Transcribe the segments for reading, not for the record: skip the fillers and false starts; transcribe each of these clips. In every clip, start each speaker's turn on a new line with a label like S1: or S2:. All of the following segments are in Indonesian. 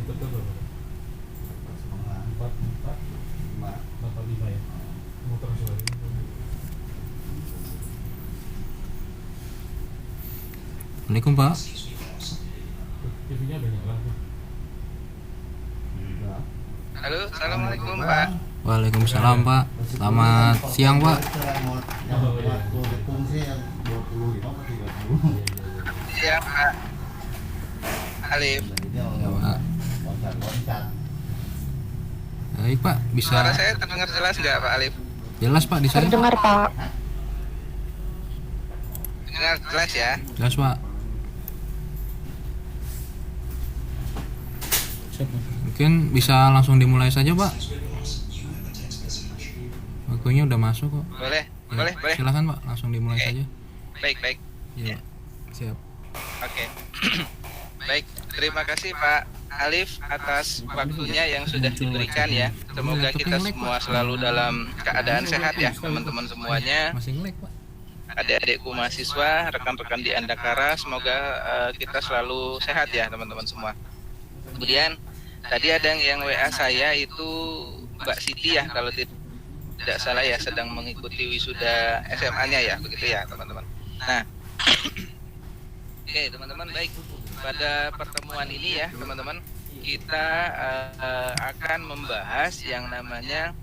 S1: Meter berapa? 4, 5 ya. Motor suara ini.
S2: Assalamualaikum Pak.
S1: TV-nya banyak lah.
S3: Halo, assalamualaikum Pak.
S2: Waalaikumsalam Pak. Selamat siang Pak.
S3: Siang Pak. Alif.
S2: Ya Pak. Baik Pak, bisa
S3: Suara saya terdengar jelas nggak Pak Alif?
S2: jelas Pak di saya?
S4: Terdengar Pak.
S3: Dengar jelas ya?
S2: Jelas Pak. Mungkin bisa langsung dimulai saja Pak. Waktunya udah masuk kok.
S3: Boleh,
S2: Ya,
S3: boleh.
S2: Silakan Pak, langsung dimulai
S3: Oke.
S2: saja.
S3: Baik.
S2: Iya. Siap.
S3: Oke. Baik, terima kasih Pak Alif atas waktunya yang sudah diberikan ya. Semoga kita semua selalu dalam keadaan sehat ya, teman-teman semuanya.
S2: Masih ngelag Pak.
S3: Adik-adikku mahasiswa, rekan-rekan di Andakara, semoga kita selalu sehat ya teman-teman semua. Kemudian tadi ada yang WA saya itu Mbak Siti ya, kalau tidak salah ya, sedang mengikuti wisuda SMA-nya ya, begitu ya teman-teman. Nah, oke teman-teman, baik, pada pertemuan ini ya teman-teman, kita akan membahas yang namanya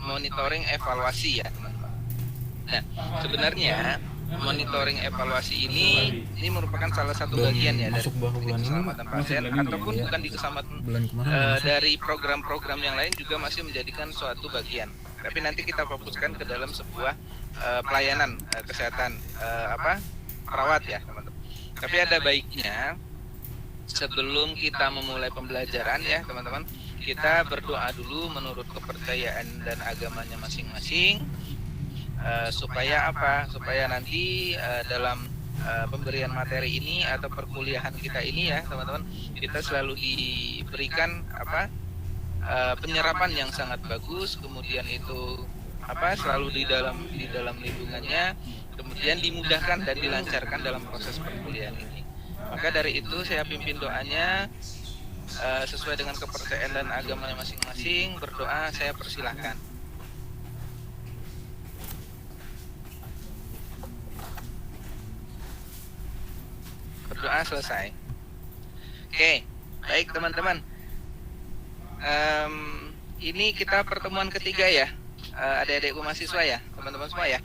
S3: monitoring evaluasi ya teman-teman. Nah, sebenarnya monitoring evaluasi ini merupakan salah satu bagian ya dari
S2: masuk bulan ini
S3: keselamatan pasien, ataupun
S2: ya.
S3: bukan di keselamatan
S2: Bulan kemarin masuk.
S3: dari program-program yang lain juga masih menjadikan suatu bagian. Tapi nanti kita fokuskan ke dalam sebuah pelayanan kesehatan perawat ya teman-teman. Tapi ada baiknya sebelum kita memulai pembelajaran ya teman-teman, kita berdoa dulu menurut kepercayaan dan agamanya masing-masing. Supaya apa? Supaya nanti dalam pemberian materi ini atau perkuliahan kita ini ya teman-teman, kita selalu diberikan penyerapan yang sangat bagus, kemudian itu selalu di dalam lindungannya, kemudian dimudahkan dan dilancarkan dalam proses perkuliahan ini. Maka dari itu saya pimpin doanya sesuai dengan kepercayaan dan agamanya masing-masing. Berdoa saya persilahkan. Berdoa selesai. Oke, baik teman-teman. Ini kita pertemuan ketiga ya, adik-adikku mahasiswa ya, teman-teman semua ya.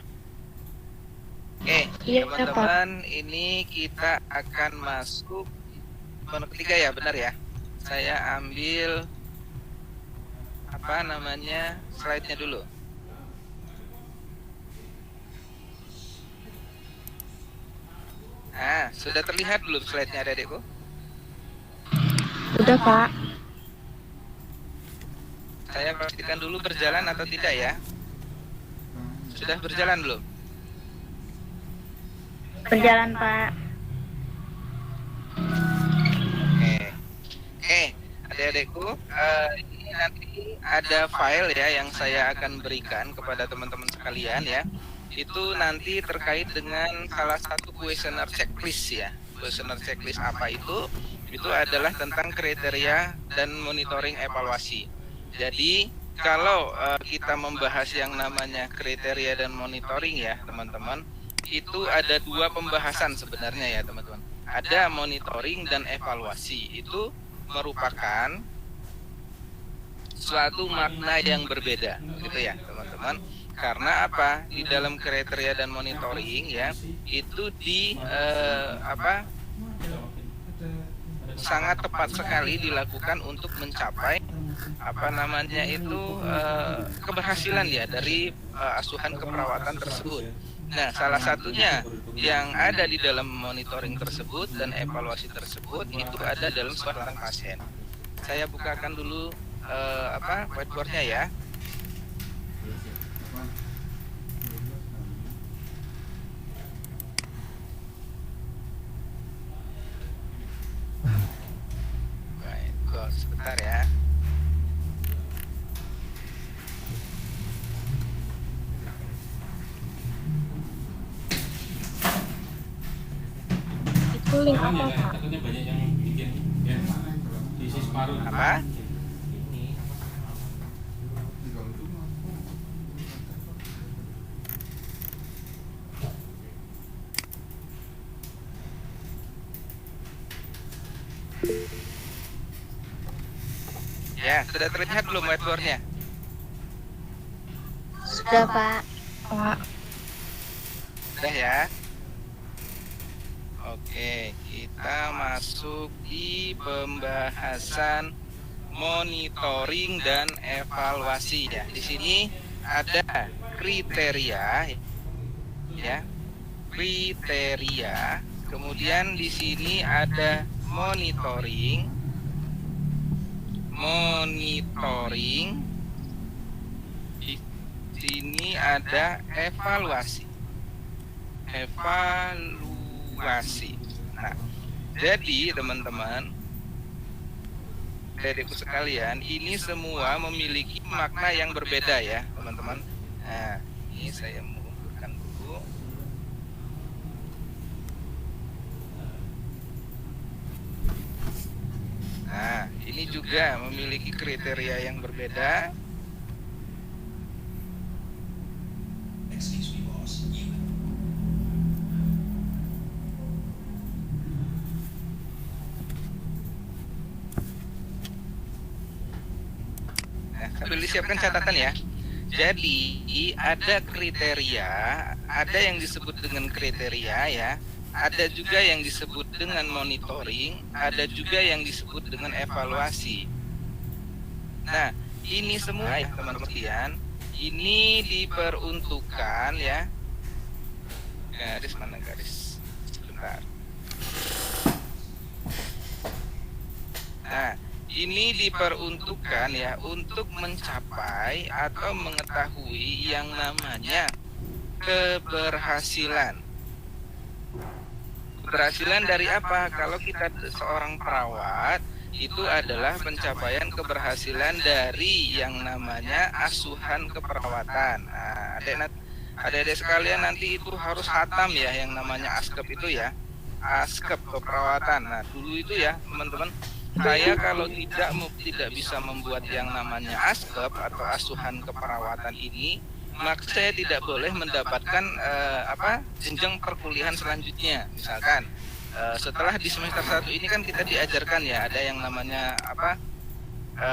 S3: Oke,
S4: Iya,
S3: teman-teman, ini kita akan masuk pertemuan ketiga ya, benar ya. Saya ambil slide-nya dulu. Nah, sudah terlihat belum slide-nya adik-adikku?
S4: Udah Pak.
S3: Saya pastikan dulu berjalan atau tidak ya. Sudah berjalan belum?
S4: Berjalan Pak.
S3: Oke, adik-adikku, ini nanti ada file ya yang saya akan berikan kepada teman-teman sekalian ya. Itu nanti terkait dengan salah satu kuesioner checklist ya. Kuesioner checklist apa itu? Itu adalah tentang kriteria dan monitoring evaluasi. Jadi kalau kita membahas yang namanya kriteria dan monitoring ya teman-teman, itu ada dua pembahasan sebenarnya ya teman-teman. Ada monitoring dan evaluasi. Itu merupakan suatu makna yang berbeda gitu ya teman-teman. Karena apa? Di dalam kriteria dan monitoring ya, itu sangat tepat sekali dilakukan untuk mencapai keberhasilan ya dari asuhan keperawatan tersebut. Nah, salah satunya yang ada di dalam monitoring tersebut dan evaluasi tersebut itu ada dalam keselamatan pasien. Saya bukakan dulu whiteboard-nya ya. Baik, sebentar ya.
S4: Itu link apa Pak?
S1: Takutnya banyak yang bikin ya, di separuh.
S3: apa?
S1: Ini
S3: Ya, sudah terlihat belum whiteboard-nya?
S4: Sudah, Pak.
S3: Sudah ya. Oke, kita masuk di pembahasan monitoring dan evaluasi ya. Di sini ada kriteria ya. Kriteria. Kemudian di sini ada monitoring. Di sini ada evaluasi. Nah, jadi teman-teman, adikku sekalian, ini semua memiliki makna yang berbeda ya, teman-teman. Nah, ini saya mundurkan dulu. Nah, ini juga memiliki kriteria yang berbeda. Nah, sambil disiapkan catatan ya. Jadi ada kriteria, ada yang disebut dengan kriteria ya. Ada juga yang disebut dengan monitoring, ada juga yang disebut dengan evaluasi. Nah, ini semua ya teman-teman sekalian, ini diperuntukkan ya. Garis mana garis? Sebentar. Nah, ini diperuntukkan ya untuk mencapai atau mengetahui yang namanya keberhasilan. Keberhasilan dari apa? Kalau kita seorang perawat, itu adalah pencapaian keberhasilan dari yang namanya asuhan keperawatan. Nah, adik-adik sekalian nanti itu harus hatam ya yang namanya askep itu ya. Askep keperawatan. Nah, dulu itu ya, teman-teman, saya kalau tidak bisa membuat yang namanya askep atau asuhan keperawatan ini, maka saya tidak boleh mendapatkan jenjang perkuliahan selanjutnya. Misalkan setelah di semester 1 ini kan kita diajarkan ya, ada yang namanya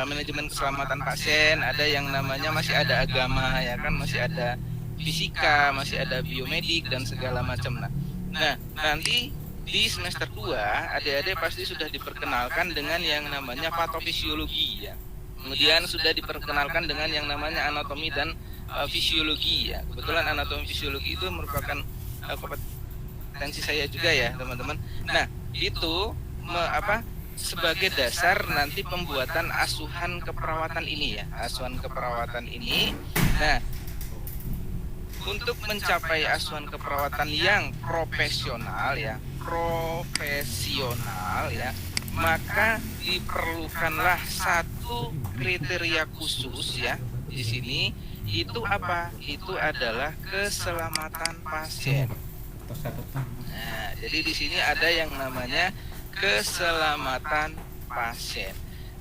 S3: manajemen keselamatan pasien, ada yang namanya masih ada agama ya kan, masih ada fisika, masih ada biomedik dan segala macam. Nah, nanti di semester 2 adik-adik pasti sudah diperkenalkan dengan yang namanya patofisiologi ya. Kemudian sudah diperkenalkan dengan yang namanya anatomi dan fisiologi ya. Kebetulan anatomi fisiologi itu merupakan kompetensi saya juga ya, teman-teman. Nah, itu sebagai dasar nanti pembuatan asuhan keperawatan ini ya. Asuhan keperawatan ini. Nah, untuk mencapai asuhan keperawatan yang profesional ya, maka diperlukanlah satu kriteria khusus ya. Di sini itu apa? Itu adalah keselamatan pasien. Nah, jadi di sini ada yang namanya keselamatan pasien.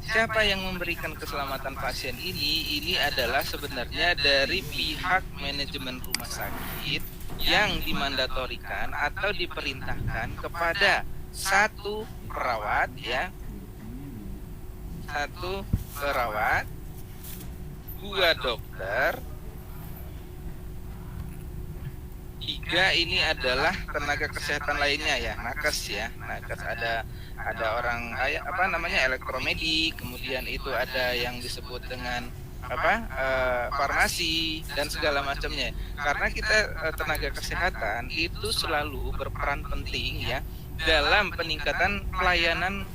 S3: Siapa yang memberikan keselamatan pasien ini? Ini adalah sebenarnya dari pihak manajemen rumah sakit yang dimandatorikan atau diperintahkan kepada satu perawat ya. Satu perawat, 2 dokter, 3 ini adalah tenaga kesehatan lainnya ya, nakes ya. Nakes ada orang elektromedik, kemudian itu ada yang disebut dengan farmasi dan segala macamnya. Karena kita tenaga kesehatan itu selalu berperan penting ya dalam peningkatan pelayanan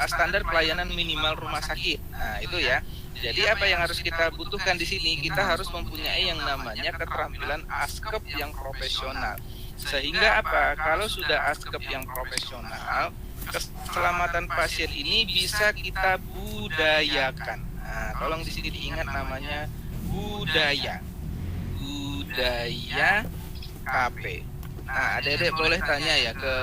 S3: standar pelayanan minimal rumah sakit. Nah, itu ya. Jadi apa yang harus kita butuhkan di sini? Kita harus mempunyai yang namanya keterampilan askep yang profesional. Sehingga apa? Kalau sudah askep yang profesional, keselamatan pasien ini bisa kita budayakan. Nah, tolong di sini diingat namanya budaya. Budaya KP. Nah, adik-adik boleh tanya ya ke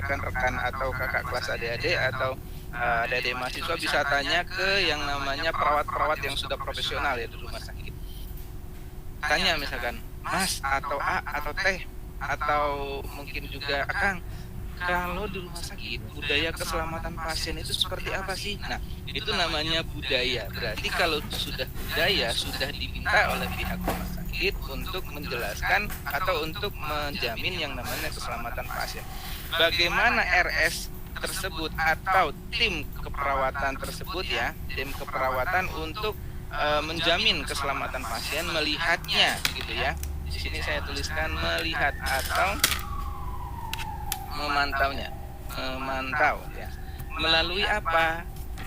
S3: rekan-rekan atau kakak kelas adik-adik atau adik-adik mahasiswa bisa tanya ke yang namanya perawat-perawat yang sudah profesional ya di rumah sakit. Tanya misalkan, Mas atau A atau Teh atau mungkin juga Akang, kalau di rumah sakit budaya keselamatan pasien itu seperti apa sih? Nah, itu namanya budaya. Berarti kalau sudah budaya, sudah diminta oleh pihak rumah sakit untuk menjelaskan atau untuk menjamin yang namanya keselamatan pasien. Bagaimana RS tersebut atau tim keperawatan tersebut ya, tim keperawatan untuk menjamin keselamatan pasien, melihatnya gitu ya. Di sini saya tuliskan melihat atau memantaunya, memantau ya. Melalui apa?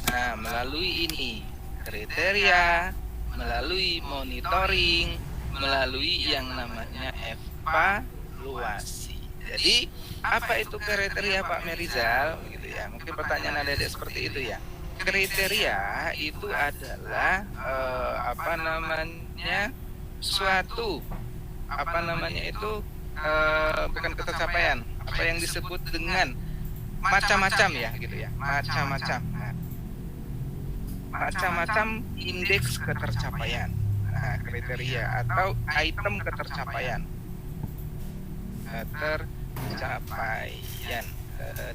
S3: Nah, melalui ini kriteria, melalui monitoring, melalui yang namanya evaluasi. Jadi apa itu kriteria Pak Merizal? Gitu ya. Mungkin pertanyaan adik-adik seperti itu ya. Kriteria itu adalah suatu bukan ketercapaian, apa yang disebut dengan macam-macam ya gitu ya, macam-macam. Nah, macam-macam indeks ketercapaian. Nah, kriteria atau item ketercapaian.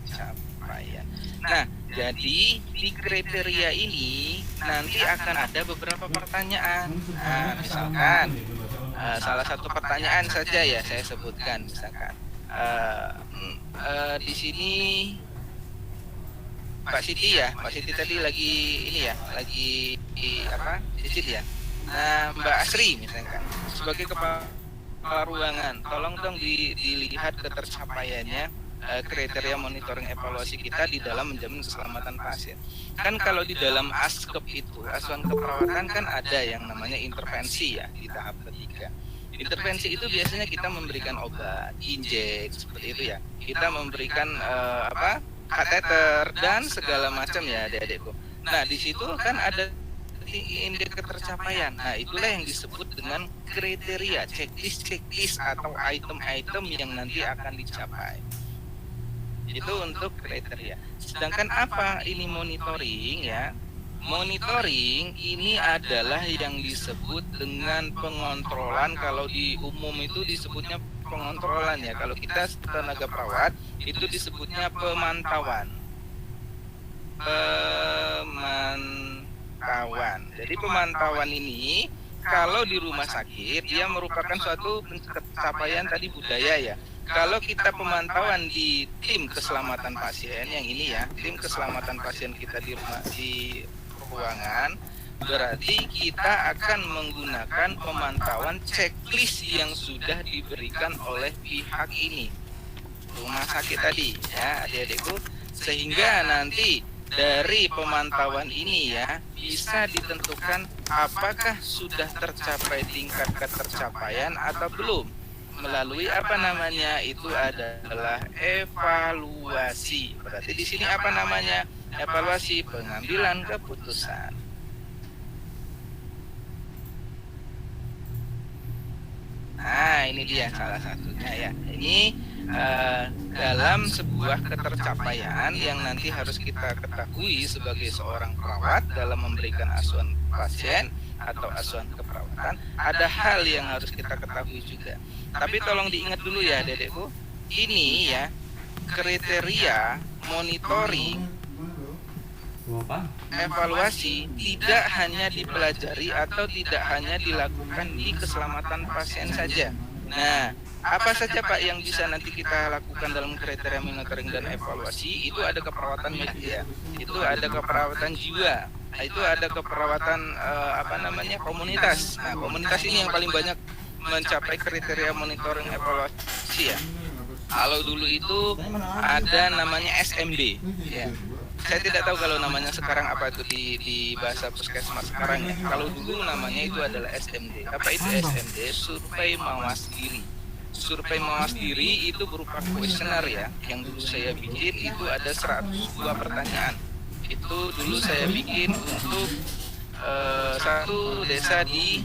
S3: Kecapaian. Nah, jadi di kriteria ini nanti akan ada beberapa pertanyaan. Nah, misalkan salah satu pertanyaan saja ya saya sebutkan, misalkan di sini Mbak Siti ya, Mbak Siti tadi lagi ini ya, lagi visit ya. Nah, Mbak Asri misalkan sebagai kepala ruangan, tolong dong dilihat ketercapaiannya kriteria monitoring evaluasi kita di dalam menjamin keselamatan pasien. Kan kalau di dalam ASKEP itu, asuhan keperawatan kan ada yang namanya intervensi ya di tahap ketiga. Intervensi itu biasanya kita memberikan obat, injek seperti itu ya. Kita memberikan kateter dan segala macam ya adik-adikku. Nah, di situ kan ada indeks ketercapaian. Nah, itulah yang disebut dengan kriteria, checklist atau item-item yang nanti akan dicapai. Itu untuk kriteria. Sedangkan apa ini monitoring ya? Monitoring ini adalah yang disebut dengan pengontrolan. Kalau di umum itu disebutnya pengontrolan ya. Kalau kita tenaga perawat itu disebutnya pemantauan. Jadi pemantauan ini kalau di rumah sakit dia merupakan suatu pencapaian tadi budaya ya. Kalau kita pemantauan di tim keselamatan pasien yang ini ya, tim keselamatan pasien kita di ruangan, berarti kita akan menggunakan pemantauan checklist yang sudah diberikan oleh pihak ini, rumah sakit tadi ya adik-adikku, sehingga nanti dari pemantauan ini ya bisa ditentukan apakah sudah tercapai tingkat ketercapaian atau belum. Melalui itu adalah evaluasi. Berarti di sini evaluasi pengambilan keputusan. Nah, ini dia salah satunya ya. Ini dalam sebuah ketercapaian yang nanti harus kita ketahui sebagai seorang perawat dalam memberikan asuhan pasien atau asuhan keperawatan, ada hal yang harus kita ketahui juga. Tapi tolong diingat dulu ya dedekku, ini ya kriteria monitoring evaluasi tidak hanya dipelajari atau tidak hanya dilakukan di keselamatan pasien saja. Nah, apa saja Pak yang bisa nanti kita lakukan dalam kriteria monitoring dan evaluasi? Itu ada keperawatan media, itu ada keperawatan jiwa, itu ada keperawatan komunitas. Nah, komunitas ini yang paling banyak mencapai kriteria monitoring evaluasi ya. Kalau dulu itu ada namanya SMD ya. Saya tidak tahu kalau namanya sekarang apa itu di bahasa puskesmas sekarang ya. Kalau dulu namanya itu adalah SMD. Apa itu SMD? Survei mawas diri. Survei mawas diri itu berupa kuesioner ya. Yang dulu saya bikin itu ada 102 pertanyaan. Itu dulu saya bikin untuk satu desa di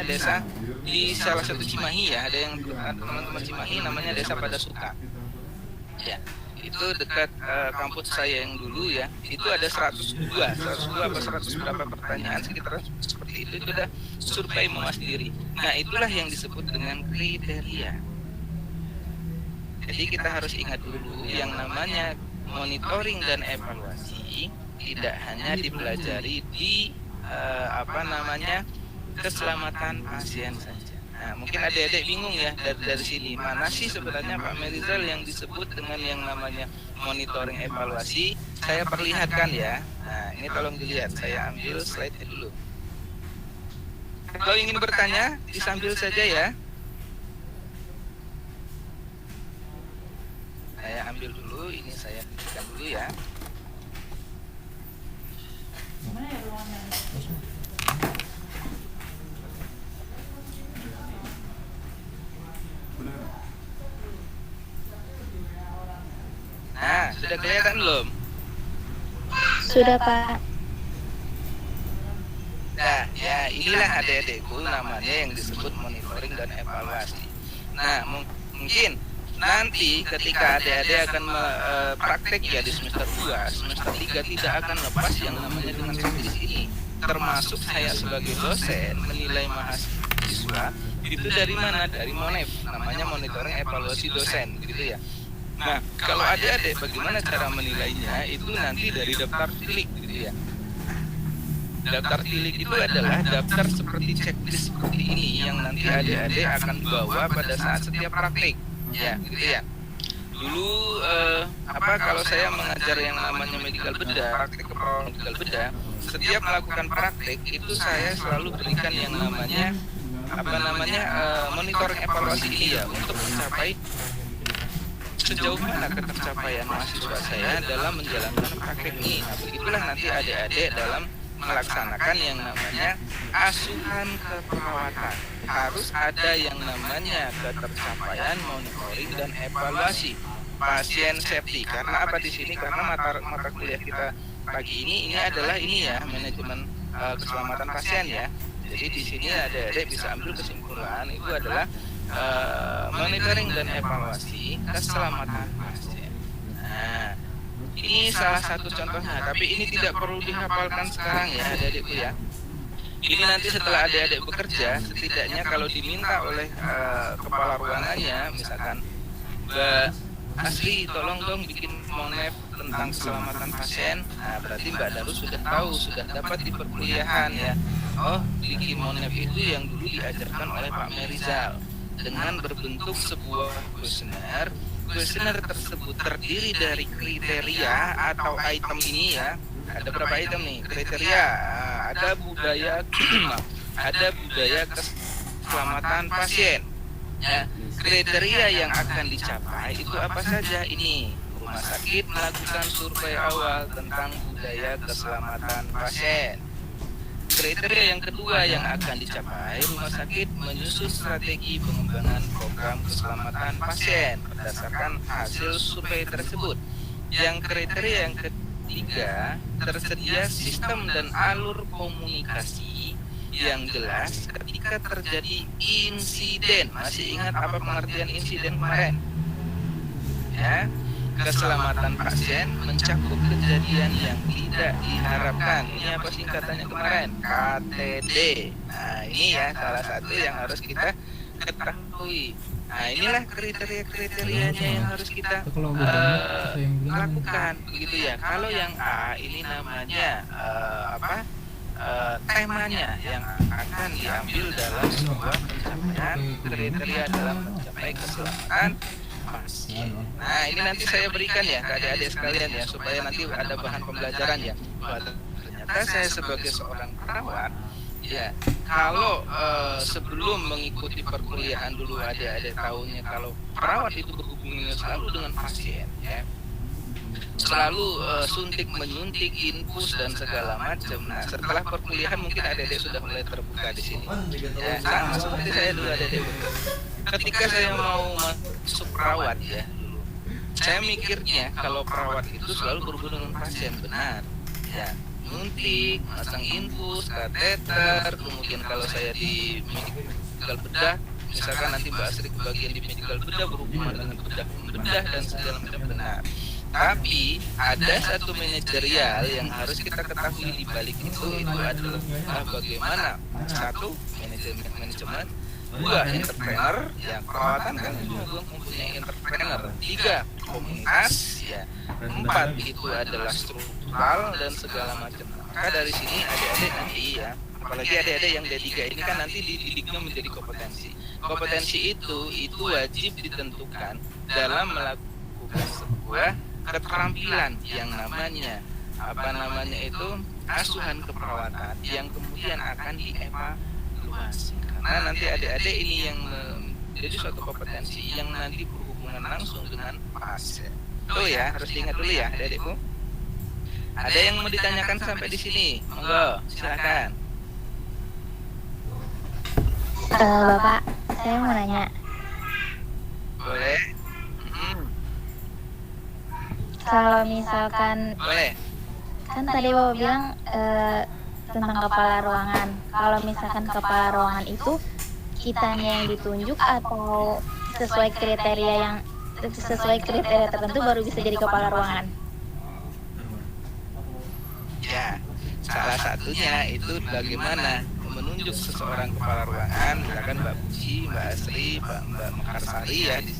S3: desa di salah satu Cimahi ya. Ada yang teman-teman Cimahi namanya Desa Pada Suka. Ya. itu dekat kampus saya yang dulu ya, itu ada 102 apa 100 berapa pertanyaan sekitar seperti itu udah survei muas diri. Nah itulah yang disebut dengan kriteria. Jadi kita harus ingat dulu yang namanya monitoring dan evaluasi tidak hanya dipelajari di keselamatan pasien saja. Nah, mungkin adik-adik bingung ya dari sini mana sih sebenarnya Pak Merizal yang disebut dengan yang namanya monitoring evaluasi. Saya perlihatkan ya. Nah, ini tolong dilihat. Saya ambil slide-nya dulu. Kalau ingin bertanya, disambil saja ya. Saya ambil dulu, ini saya hentikan dulu ya. Nah, sudah kelihatan belum?
S4: Sudah, Pak.
S3: Nah, ya inilah adik-adikku namanya yang disebut monitoring dan evaluasi. Nah, mungkin nanti ketika adik-adik akan praktek ya di semester 2, semester 3 tidak akan lepas yang namanya dengan checklist ini. Termasuk saya sebagai dosen menilai mahasiswa itu dari mana? Dari MONEV, namanya monitoring evaluasi dosen, gitu ya. Nah, kalau adik-adik bagaimana cara menilainya itu nanti dari daftar tilik, gitu ya. Daftar tilik itu adalah daftar seperti checklist seperti ini yang nanti adik-adik akan bawa pada saat setiap praktik, ya, gitu ya. Dulu kalau saya mengajar yang namanya medical bedah, praktik keperawatan medical bedah, setiap melakukan praktik itu saya selalu berikan yang namanya monitoring evaluasi ini ya untuk mencapai sejauh mana ketercapaian mahasiswa saya dalam menjalankan praktik ini. Nah, begitulah nanti adik-adik dalam melaksanakan yang namanya asuhan keperawatan. Harus ada yang namanya ketercapaian monitoring dan evaluasi pasien safety. Karena apa di sini? Karena mata kuliah kita pagi ini adalah ini ya, manajemen keselamatan pasien ya. Jadi di sini adik-adik bisa ambil kesimpulan itu adalah monitoring dan evaluasi keselamatan pasien. Nah, ini salah satu contohnya, tapi ini tidak perlu dihafalkan sekarang ya adik-adikku ya. Ini nanti setelah adik-adik bekerja, setidaknya kalau diminta oleh kepala ruangannya, misalkan Mbak Asli tolong dong bikin MONEV tentang keselamatan pasien. Nah, berarti Mbak Darus sudah tahu, sudah dapat di perkuliahan ya. Oh, bikin MONEV itu yang dulu diajarkan oleh Pak Merizal dengan berbentuk sebuah kuesioner. Kuesioner tersebut terdiri dari kriteria atau item ini ya. Ada berapa item nih? Kriteria, ada budaya keselamatan pasien. Ya, kriteria yang akan dicapai itu apa saja ini? Rumah sakit melakukan survei awal tentang budaya keselamatan pasien. Kriteria yang kedua yang akan dicapai, rumah sakit menyusun strategi pengembangan program keselamatan pasien berdasarkan hasil survei tersebut. Yang kriteria yang ketiga, tersedia sistem dan alur komunikasi yang jelas ketika terjadi insiden. Masih ingat apa pengertian insiden kemarin? Ya, keselamatan pasien mencakup kejadian yang tidak diharapkan. Ini apa singkatannya kemarin? KTD. Nah, ini ya salah satu yang harus kita ketahui. Nah, inilah kriteria-kriterianya yang harus kita lakukan, begitu ya. Kalau yang A ini namanya temanya yang akan diambil dalam sebuah pencapaian kriteria dalam mencapai keselamatan pasien. Nah, ini nanti saya berikan ya ke adik-adik sekalian ya, supaya nanti ada bahan pembelajaran ya. Bahwa ternyata saya sebagai seorang perawat ya, kalau sebelum mengikuti perkuliahan dulu adik-adik tahunya kalau perawat itu berhubungan selalu dengan pasien ya, selalu suntik menyuntik, infus dan segala macam. Nah, setelah perkuliahan mungkin adik-adik sudah mulai terbuka di sini. Ya, sama seperti saya dulu adik-adik. Ketika saya mau masuk perawat ya dulu, saya mikirnya kalau perawat itu selalu berhubungan dengan pasien, benar. Ya, nyuntik, masang infus, kateter, kemudian kalau saya di medical bedah, misalkan nanti Mbak Asri bagian di medical bedah berhubungan dengan bedah dan segala macam, benar. Tapi ada satu manajerial yang harus kita ketahui di balik itu adalah bagaimana satu manajemen, dua entrepreneur, ya perawatan kan juga mempunyai entrepreneur, tiga komunitas, ya empat itu adalah struktural dan segala macam. Maka dari sini adik-adik nanti ya, apalagi adik-adik yang D3 ini kan nanti dididiknya menjadi kompetensi. Kompetensi itu wajib ditentukan dalam melakukan sebuah keterampilan yang namanya itu asuhan keperawatan yang kemudian akan dievaluasi. Karena nanti adik-adik ini yang menjadi suatu kompetensi yang nanti berhubungan langsung dengan pasien. Tuh ya, harus diingat dulu ya adik-adikku. Ada yang mau ditanyakan sampai di sini? Monggo, silakan.
S4: Bapak, saya mau nanya.
S3: Boleh?
S4: Kalau misalkan
S3: Boleh.
S4: kan tadi Bapak bilang tentang kepala ruangan. Kalau misalkan kepala ruangan itu kitanya yang ditunjuk atau sesuai kriteria tertentu baru bisa jadi kepala ruangan.
S3: Ya, salah satunya itu bagaimana menunjuk seseorang kepala ruangan, misalkan Mbak Puji, Mbak Asri, Mbak Mekarsari ya di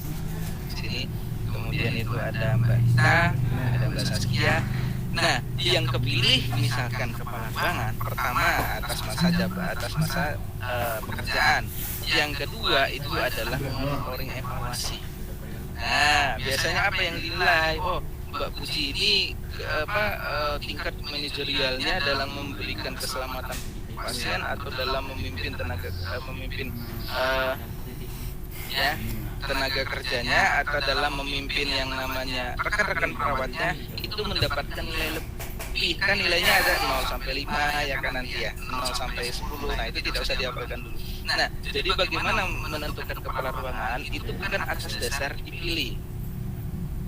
S3: sini. Kemudian itu ada Mbak Ita, ada Mbak Saskia. Nah, yang kepilih misalkan kepala ruangan pertama atas masa pekerjaan. Yang kedua itu adalah monitoring evaluasi. Nah, biasanya apa yang dinilai? Oh, Mbak Puji ini tingkat manajerialnya dalam memberikan keselamatan pasien atau dalam memimpin tenaga kerjanya atau dalam memimpin yang namanya rekan-rekan perawatnya itu mendapatkan nilai lebih, kan nilainya ada 0 sampai 5 ya kan nanti ya, 0 sampai 10. Nah, itu tidak usah dihafalkan dulu. Nah, jadi bagaimana menentukan kepala ruangan itu bukan atas dasar dipilih,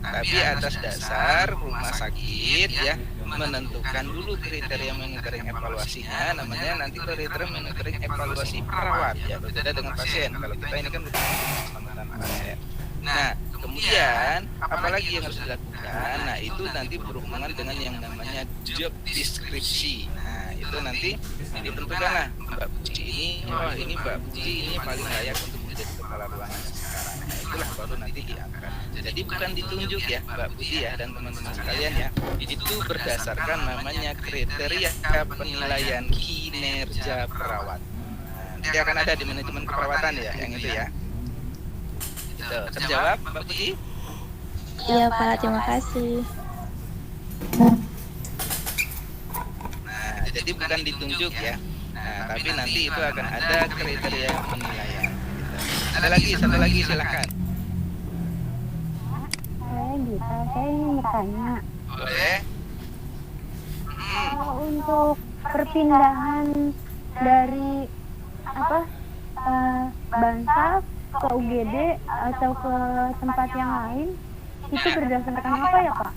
S3: tapi atas dasar rumah sakit ya menentukan dulu kriteria monitoring evaluasinya, namanya nanti kriteria monitoring evaluasi perawat ya, berbeda dengan pasien. Kalau kita ini kan keselamatan pasien. Nah, kemudian apalagi yang harus dilakukan? Nah, itu nanti berhubungan dengan yang namanya job deskripsi. Nah, itu nanti ditentukanlah Mbak Puji ini, oh ini Mbak Puji ini paling layak untuk menjadi kepala ruangan sekarang. Nah, itulah baru nanti diangkat. Jadi bukan ditunjuk ya Mbak Puji ya dan teman-teman sekalian ya. Itu berdasarkan namanya kriteria penilaian kinerja perawat. Nanti akan ada di manajemen keperawatan ya, yang itu ya. Itu terjawab Mbak Puji?
S4: Iya Pak, terima kasih.
S3: Nah, jadi bukan ditunjuk ya. Nah, tapi nanti itu akan ada kriteria penilaian. Ada lagi, satu lagi silakan.
S5: Saya ingin bertanya.
S3: Boleh?
S5: Kalau untuk perpindahan dari Bansal ke UGD atau ke tempat yang lain itu berdasarkan apa ya Pak?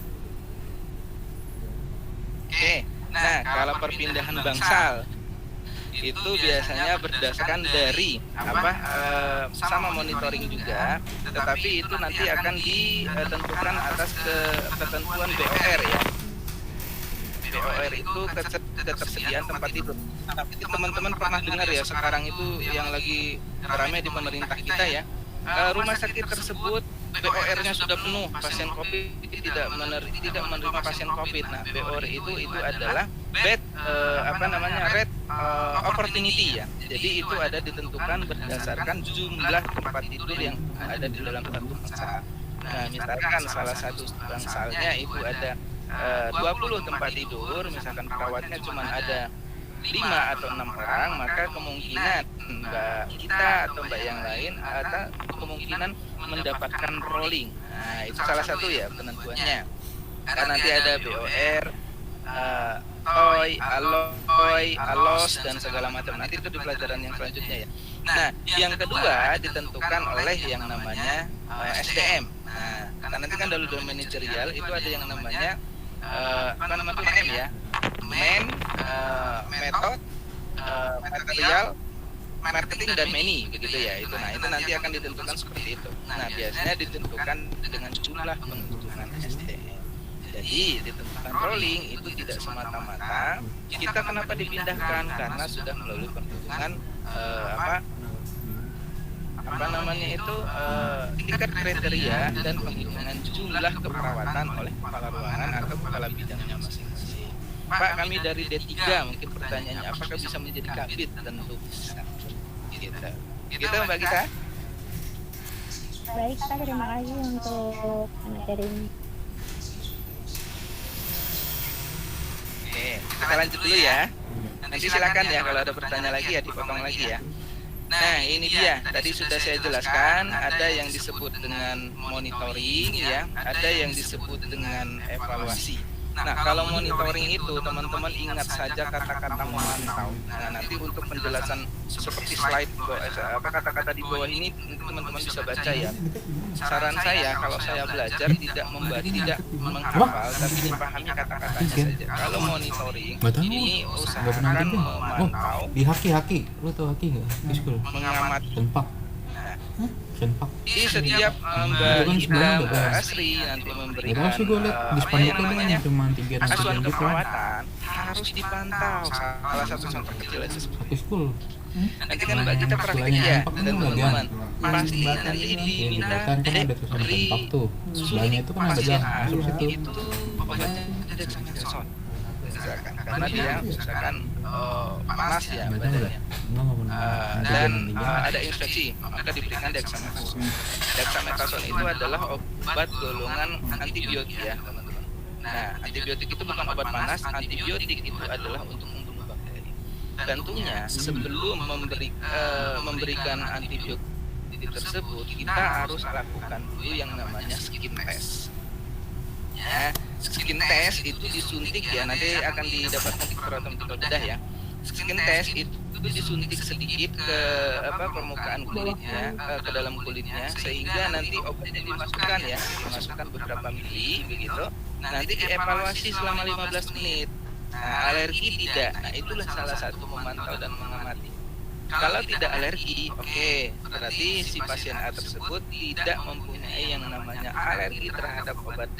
S3: Oke. Nah, kalau perpindahan bangsal itu biasanya berdasarkan dari sama monitoring juga, tetapi itu nanti akan ditentukan atas ketentuan BOR ya. BOR itu ketersediaan tempat tidur. Tapi teman-teman pernah dengar ya, sekarang itu yang lagi ramai di pemerintah kita ya, rumah sakit tersebut BOR-nya sudah penuh, pasien COVID tidak menerima pasien COVID. Nah, BOR itu adalah bed rate opportunity ya. Jadi itu ada ditentukan berdasarkan jumlah tempat tidur yang ada di dalam satu bangsal. Nah, misalkan salah satu bangsalnya itu ada 20 tempat tidur, misalkan perawatnya cuma ada 5 atau 6 orang, maka kemungkinan Mbak kita atau Mbak yang lain ada kemungkinan mendapatkan rolling. Nah, itu salah satu ya penentuannya. Karena nanti ada BOR, TOY, ALOY, ALOS dan segala macam. Nanti itu di pelajaran yang selanjutnya ya. Nah, yang kedua ditentukan oleh yang namanya SDM. Nah, karena nanti kan dalam manajerial itu ada yang namanya MEM ya, metode, material, marketing dan many begitu ya itu. Nah, itu nanti akan ditentukan seperti itu. Nah, biasanya ditentukan dengan jumlah penghitungan SDM. Jadi di tempat rolling itu tidak semata-mata kita kenapa dipindahkan karena sudah melalui perhitungan apa namanya itu tingkat kriteria dan penghitungan jumlah keperawatan oleh kepala ruangan atau kepala bidangnya masing-masing. Pak, kami dari D3, mungkin pertanyaannya apakah bisa menjadi kabid? Tentu bisa. Gitu Mbak Gita.
S5: Baik Pak, terima kasih untuk materi ini.
S3: Oke, kita lanjut dulu ya. Nanti silakan ya kalau ada pertanyaan lagi ya dipotong lagi ya. Nah, ini dia. Tadi sudah saya jelaskan, ada yang disebut dengan monitoring ya, ada yang disebut dengan evaluasi. Nah, kalau monitoring itu teman-teman ingat saja kata-kata memantau. Nah, nanti untuk penjelasan seperti slide kata-kata di bawah ini teman-teman bisa baca ya. Saran saya kalau saya belajar tidak menghafal tapi dipahami kata-katanya saja. Kalau monitoring ini usahakan memantau.
S2: Di haki, lu tau haki nggak? Di school.
S3: Mengamati.
S2: Senpak. Senpak.
S3: Di setiap Mbak Ida, Mbak Asri nanti memberikan
S2: cuma 3
S3: asuhan keperawatan harus dipantau. Salah satu contoh kecil aja
S2: Haki school.
S3: nanti kan Mbak kita praktek ya dan teman-teman pasti nanti diminta
S2: kan ada tulisan senpak tuh. Sebelahnya itu kan ada gang masuk situ.
S3: itu obatnya dexamethasone misalkan karena dia misalkan panas ya badannya dan ada infeksi maka diberikan dexamethasone. Dexamethasone itu adalah obat golongan antibiotik ya teman-teman. Nah, antibiotik itu bukan obat panas, antibiotik itu adalah untuk membunuh bakteri. Tentunya sebelum memberikan antibiotik tersebut kita harus lakukan dulu yang namanya skin test. Ya, skin test itu disuntik ya, nanti akan didapatkan di perawatan bedah ya. Skin test itu disuntik sedikit ke permukaan kulitnya, ke dalam kulitnya, sehingga nanti obatnya dimasukkan beberapa mili begitu. Nanti dievaluasi selama 15 menit. Nah, alergi tidak. Nah, itulah salah satu memantau dan mengamati. Kalau tidak alergi, oke, berarti si pasien A tersebut tidak mempunyai yang namanya alergi terhadap obat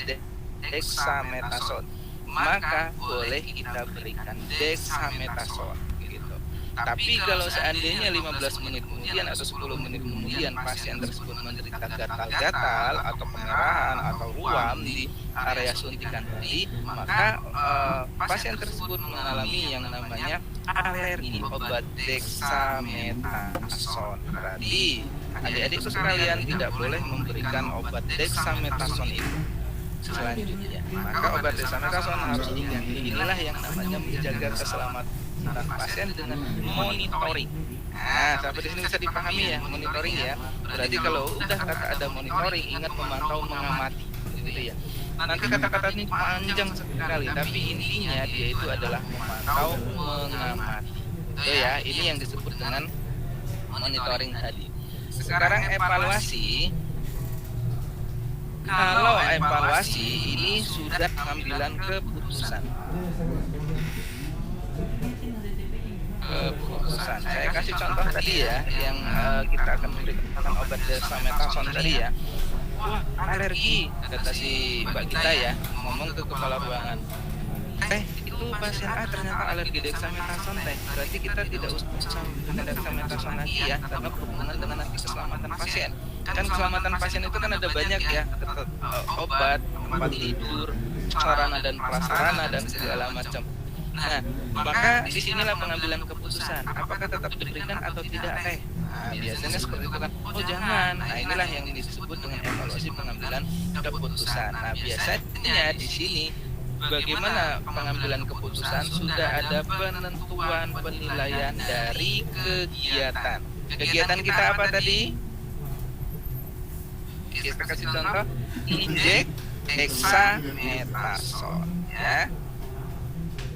S3: dexamethasone. Maka boleh kita berikan dexamethasone gitu. Tapi kalau seandainya 15 menit kemudian atau 10 menit kemudian pasien tersebut menderita gatal-gatal atau kemerahan atau ruam di area suntikan tadi, maka pasien tersebut mengalami yang namanya alergi obat dexamethasone. Berarti adik-adik sekalian tidak boleh memberikan obat dexamethasone itu. Selanjutnya, maka obat dexamethasone harus diganti. Inilah yang namanya menjaga keselamatan pasien dengan monitoring. Nah, sampai di sini bisa dipahami ya, monitoring ya. Berarti kalau udah kata ada monitoring, ingat memantau, mengamati, gitu ya. Nanti kata-kata ini panjang sekali, tapi intinya dia itu adalah memantau, mengamati. Itu ya, ini yang disebut dengan monitoring tadi. Sekarang evaluasi. Kalau evaluasi ini sudah pengambilan keputusan. Saya kasih contoh tadi ya, yang kita akan memberikan obat dexamethasone tadi ya. Wah, alergi, kata si Mbak kita ya, ngomong ke kepala ruangan. Itu pasien A ternyata alergi dexamethasone teh. Berarti kita tidak usah memberikan dexamethasone lagi ya, karena berhubungan dengan nanti keselamatan pasien. Kan keselamatan pasien itu kan ada banyak ya, obat, tempat tidur, sarana dan prasarana dan segala macam. Nah, maka disinilah pengambilan keputusan. Apakah tetap diberikan atau tidak teh? Nah, biasanya seperti itu kan. Oh jangan. Nah, inilah yang disebut dengan evaluasi pengambilan keputusan. Nah, biasanya di sini bagaimana pengambilan keputusan sudah ada penentuan penilaian dari kegiatan. Kegiatan kita apa tadi? Kita kasih contoh, injek dexamethasone ya.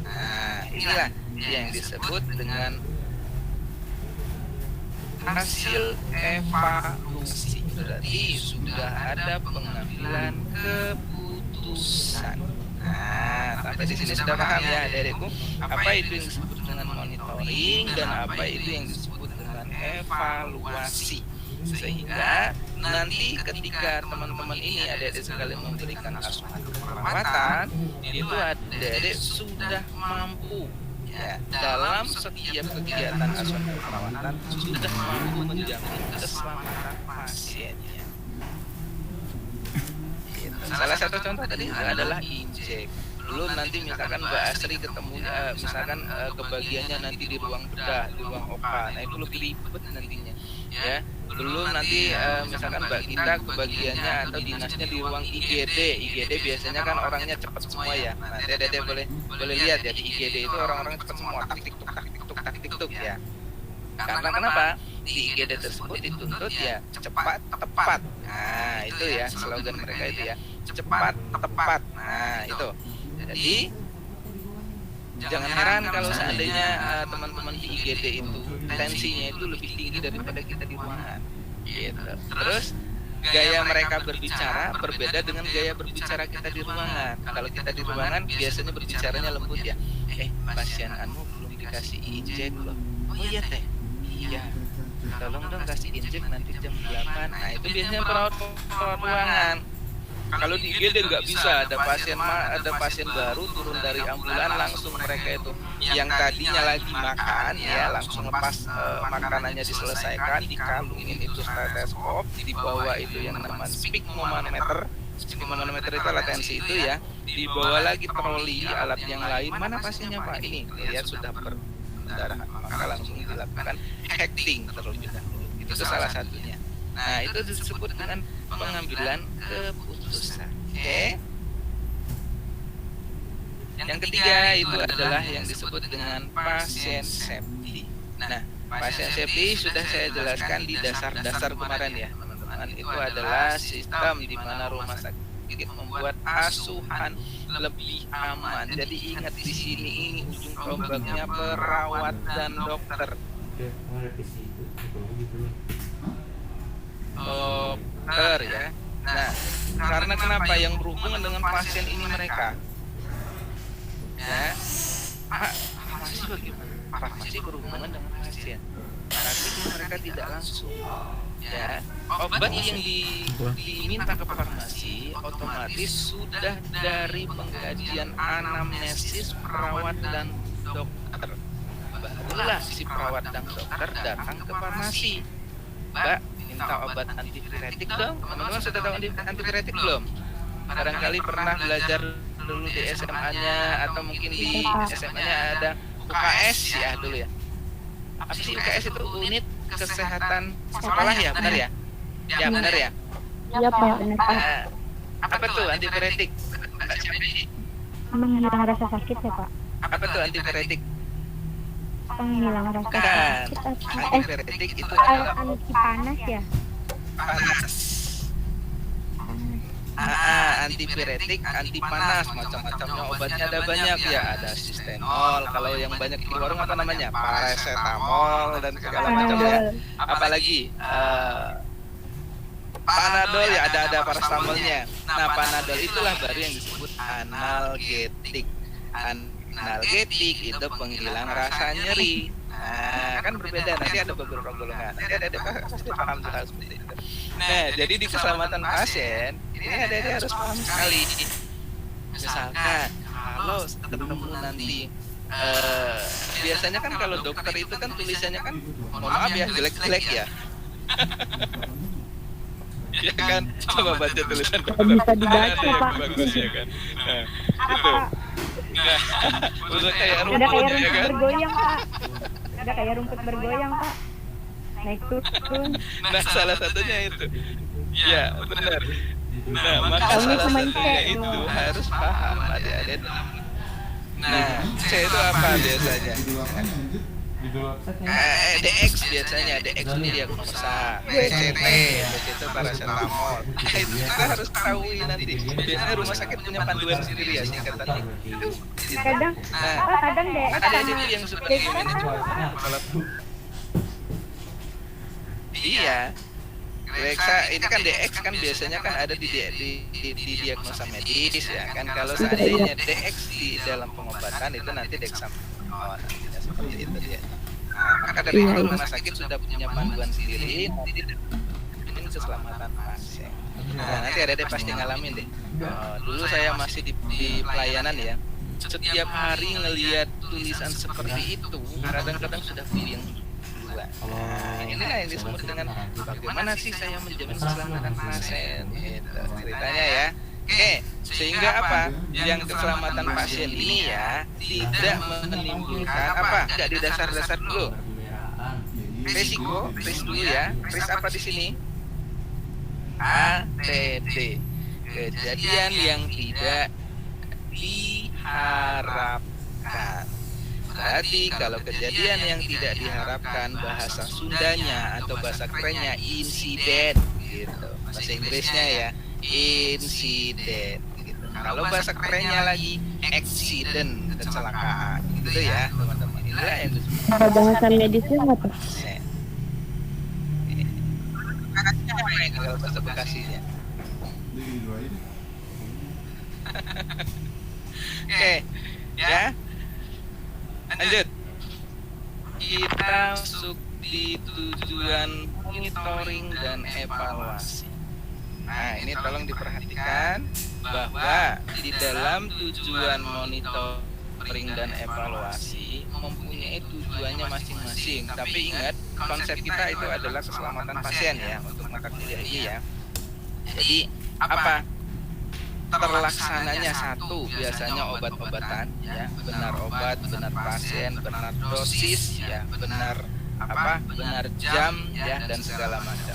S3: Nah, inilah yang disebut dengan hasil evaluasi. Berarti sudah ada pengambilan keputusan. Nah, sampai di sini sudah paham ya adik-adikku, apa itu yang disebut dengan monitoring dan apa itu yang disebut dengan evaluasi. Sehingga nanti ketika teman-teman ini adik-adik sekalian memberikan asuhan perawatan itu adik-adik sudah mampu ya dalam setiap kegiatan asuhan perawatan sudah mampu menjamin keselamatan pasiennya. Gitu. Salah satu contoh tadi adalah injek. Belum nanti misalkan Mbak Asri ketemu misalkan kebagiannya nanti di ruang bedah, di ruang oka, nah itu lebih ribet nantinya ya. Belum nanti misalkan Mbak kita kebagiannya atau dinasnya di ruang IGD. IGD biasanya kan orangnya cepat semua ya. Nah, Dede boleh lihat ya di IGD itu orang-orang cepat semua, tak tik tuk ya. Karena kenapa? Di IGD tersebut dituntut ya cepat, tepat. Nah, itu ya slogan mereka itu ya. Cepat, tepat. Nah, itu. Jadi jangan heran kalau seandainya teman-teman di IGD itu tensinya itu lebih tinggi daripada kita di ruangan. Gitu. Terus gaya mereka berbicara berbeda dengan gaya berbicara kita di ruangan. Kalau kita di ruangan biasanya berbicaranya lembut ya. Pasien anu belum dikasih injek loh. Oh iya teh. Iya. Tolong dong kasih injek nanti jam 8. Nah itu biasanya perawat ruangan. Kalau di IGD nggak bisa, ada pasien baru turun dari ambulan langsung mereka itu yang tadinya lagi makan ya langsung lepas makanannya diselesaikan, dikalungin itu stetoskop, dibawa itu yang namanya sphygmomanometer. Sphygmomanometer itu alat tensi itu ya, dibawa lagi troli alat yang lain. Mana pasiennya Pak? Ini lihat sudah berdarah, maka langsung dilakukan hecting terlebih dahulu. Itu salah satunya. Nah itu disebut dengan pengambilan keputusan. Oke. Yang ketiga itu adalah yang disebut dengan pasien safety. Nah, pasien safety sudah saya jelaskan di dasar-dasar kemarin ya, teman-teman. Itu adalah sistem di mana rumah sakit membuat asuhan lebih aman. Jadi ingat di sini ini ujung tombaknya perawat dan dokter. Dokter ya. Nah, karena kenapa yang berhubungan dengan pasien ini mereka? Ya, farmasi bagaimana? Farmasi berhubungan dengan pasien, tapi mereka tidak langsung. Ya, obat yang diminta ke farmasi otomatis sudah dari pengkajian anamnesis perawat dan dokter. Barulah si perawat dan dokter datang ke farmasi. Mbak, minta obat antipiretik dong. Teman-teman sudah tahu antipiretik belum? Barangkali pernah belajar dulu di SMA-nya atau mungkin di SMA-nya ada UKS ya dulu ya. Apa sih UKS itu? Unit Kesehatan Sekolah ya, benar ya? Ya benar ya?
S5: Iya Pak, benar Pak.
S3: Apa tuh antipiretik?
S5: Menghilang rasa sakit ya Pak.
S3: Apa tuh antipiretik?
S5: Penghilang rasa
S3: Bukan.
S5: sakit.
S3: Antipiretik itu adalah
S5: Anti panas ya.
S3: panas. Antipiretik, anti panas, macam-macamnya obatnya ada banyak ya, ada Sistenol, kalau yang banyak di warung apa namanya, paracetamol dan segala macam ya. Apalagi Panadol ya, ada paracetamolnya. Nah Panadol itulah baru yang disebut analgetik. Analgetik itu penghilang rasa nyeri. Nah, kan berbeda, nanti ada beberapa golongan. Nanti ada pasti paham hal seperti itu. Nah, jadi di keselamatan pasien ini ada harus paham sekali. Misalkan kalau ketemu nanti biasanya kan kalau dokter itu kan tulisannya kan mohon maaf ya jelek-jelek ya. Ya kan, coba baca tulisan dokter.
S5: Bisa dibaca Pak.
S3: Bagus ya kan. Nah, itu. Nah, udah kayak
S5: Udah
S3: rumput
S5: kayak
S3: ya
S5: rumput
S3: kan.
S5: bergoyang Pak. Udah kayak rumput bergoyang Pak. Naik turun.
S3: Nah, salah satunya itu. Ya, benar. Nah, maka
S5: Tahunya
S3: salah
S5: cuma
S3: satunya
S5: C.
S3: itu harus paham adik-adik. Nah, C itu apa biasanya? DX biasanya, DX itu diagnosa, DCT, itu paracetamol. Itu kita harus tahu nanti. Biasanya rumah sakit punya panduan sendiri ya singkatannya.
S5: Kadang kadang deh
S3: Ada itu yang seperti manajemen. Iya. Reksa ini kan DX kan biasanya kan ada di diagnosa medis ya kan. Kalau seandainya DX di dalam pengobatan itu nanti dexamethasone seperti itu dia. Nah, maka dari itu rumah sakit sudah punya panduan sendiri nanti keselamatan pasien. Nah, nanti ada deh pasti ngalamin deh. Dulu saya masih di pelayanan ya. Setiap hari ngelihat tulisan seperti itu, kadang-kadang sudah puyeng. Nah, inilah yang disebut dengan bagaimana sih saya menjamin keselamatan pasien, gitu ceritanya ya. Oke, sehingga apa? Yang keselamatan pasien ini ya tidak menimbulkan apa? Tidak di dasar-dasar dulu. Risiko, dulu ya. Apa di sini? ATD. Kejadian yang tidak diharapkan. Berarti kalau kejadian yang tidak diharapkan, bahasa Sundanya atau bahasa kerennya insiden gitu. Bahasa Inggrisnya ya insiden gitu. Kalau bahasa kerennya lagi accident, kecelakaan gitu ya teman-teman. Inilah yang disebut.
S5: Kalau bahasa medisnya apa?
S3: Kalau bahasa Bekasinya. Oke, ya. Lanjut. Kita masuk di tujuan monitoring dan evaluasi. Nah, ini tolong diperhatikan bahwa di dalam tujuan monitoring dan evaluasi mempunyai tujuannya masing-masing. Tapi ingat, konsep kita itu adalah keselamatan pasien ya untuk mata kuliah ini ya. Jadi apa? Terlaksananya satu biasanya obat-obatan ya, benar obat, benar pasien, benar dosis ya, benar jam ya, dan segala macam.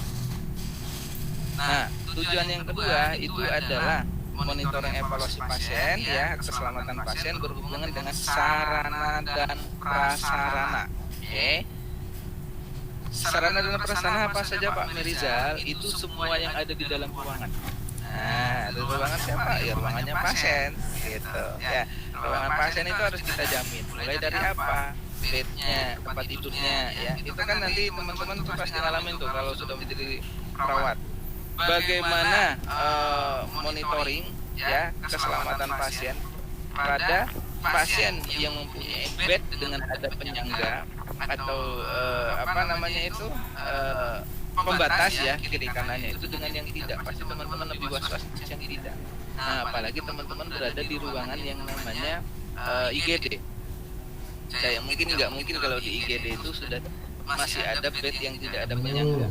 S3: Nah, tujuan yang kedua itu adalah monitoring evaluasi pasien ya, keselamatan pasien berhubungan dengan sarana dan prasarana. Oke. Sarana dan prasarana apa saja Pak Mirizal? Itu semua yang ada di dalam ruangan. Nah, ruangan siapa? Ya ruangannya pasien, gitu. Ya, ruangan pasien itu harus kita jamin. Mulai dari apa? Bednya, tempat tidurnya, ya. Itu kan nanti teman-teman tuh pasti ngalamin tuh kalau sudah menjadi perawat. Bagaimana monitoring, ya, keselamatan pasien pada pasien yang mempunyai bed dengan ada penyangga atau pembatas ya kiri kanannya itu dengan yang tidak, pasti teman-teman lebih was-was yang tidak. Nah, apalagi teman-teman berada di ruangan yang namanya IGD. Saya mungkin nggak mungkin kalau di IGD itu sudah masih ada bed yang tidak ada penyangga.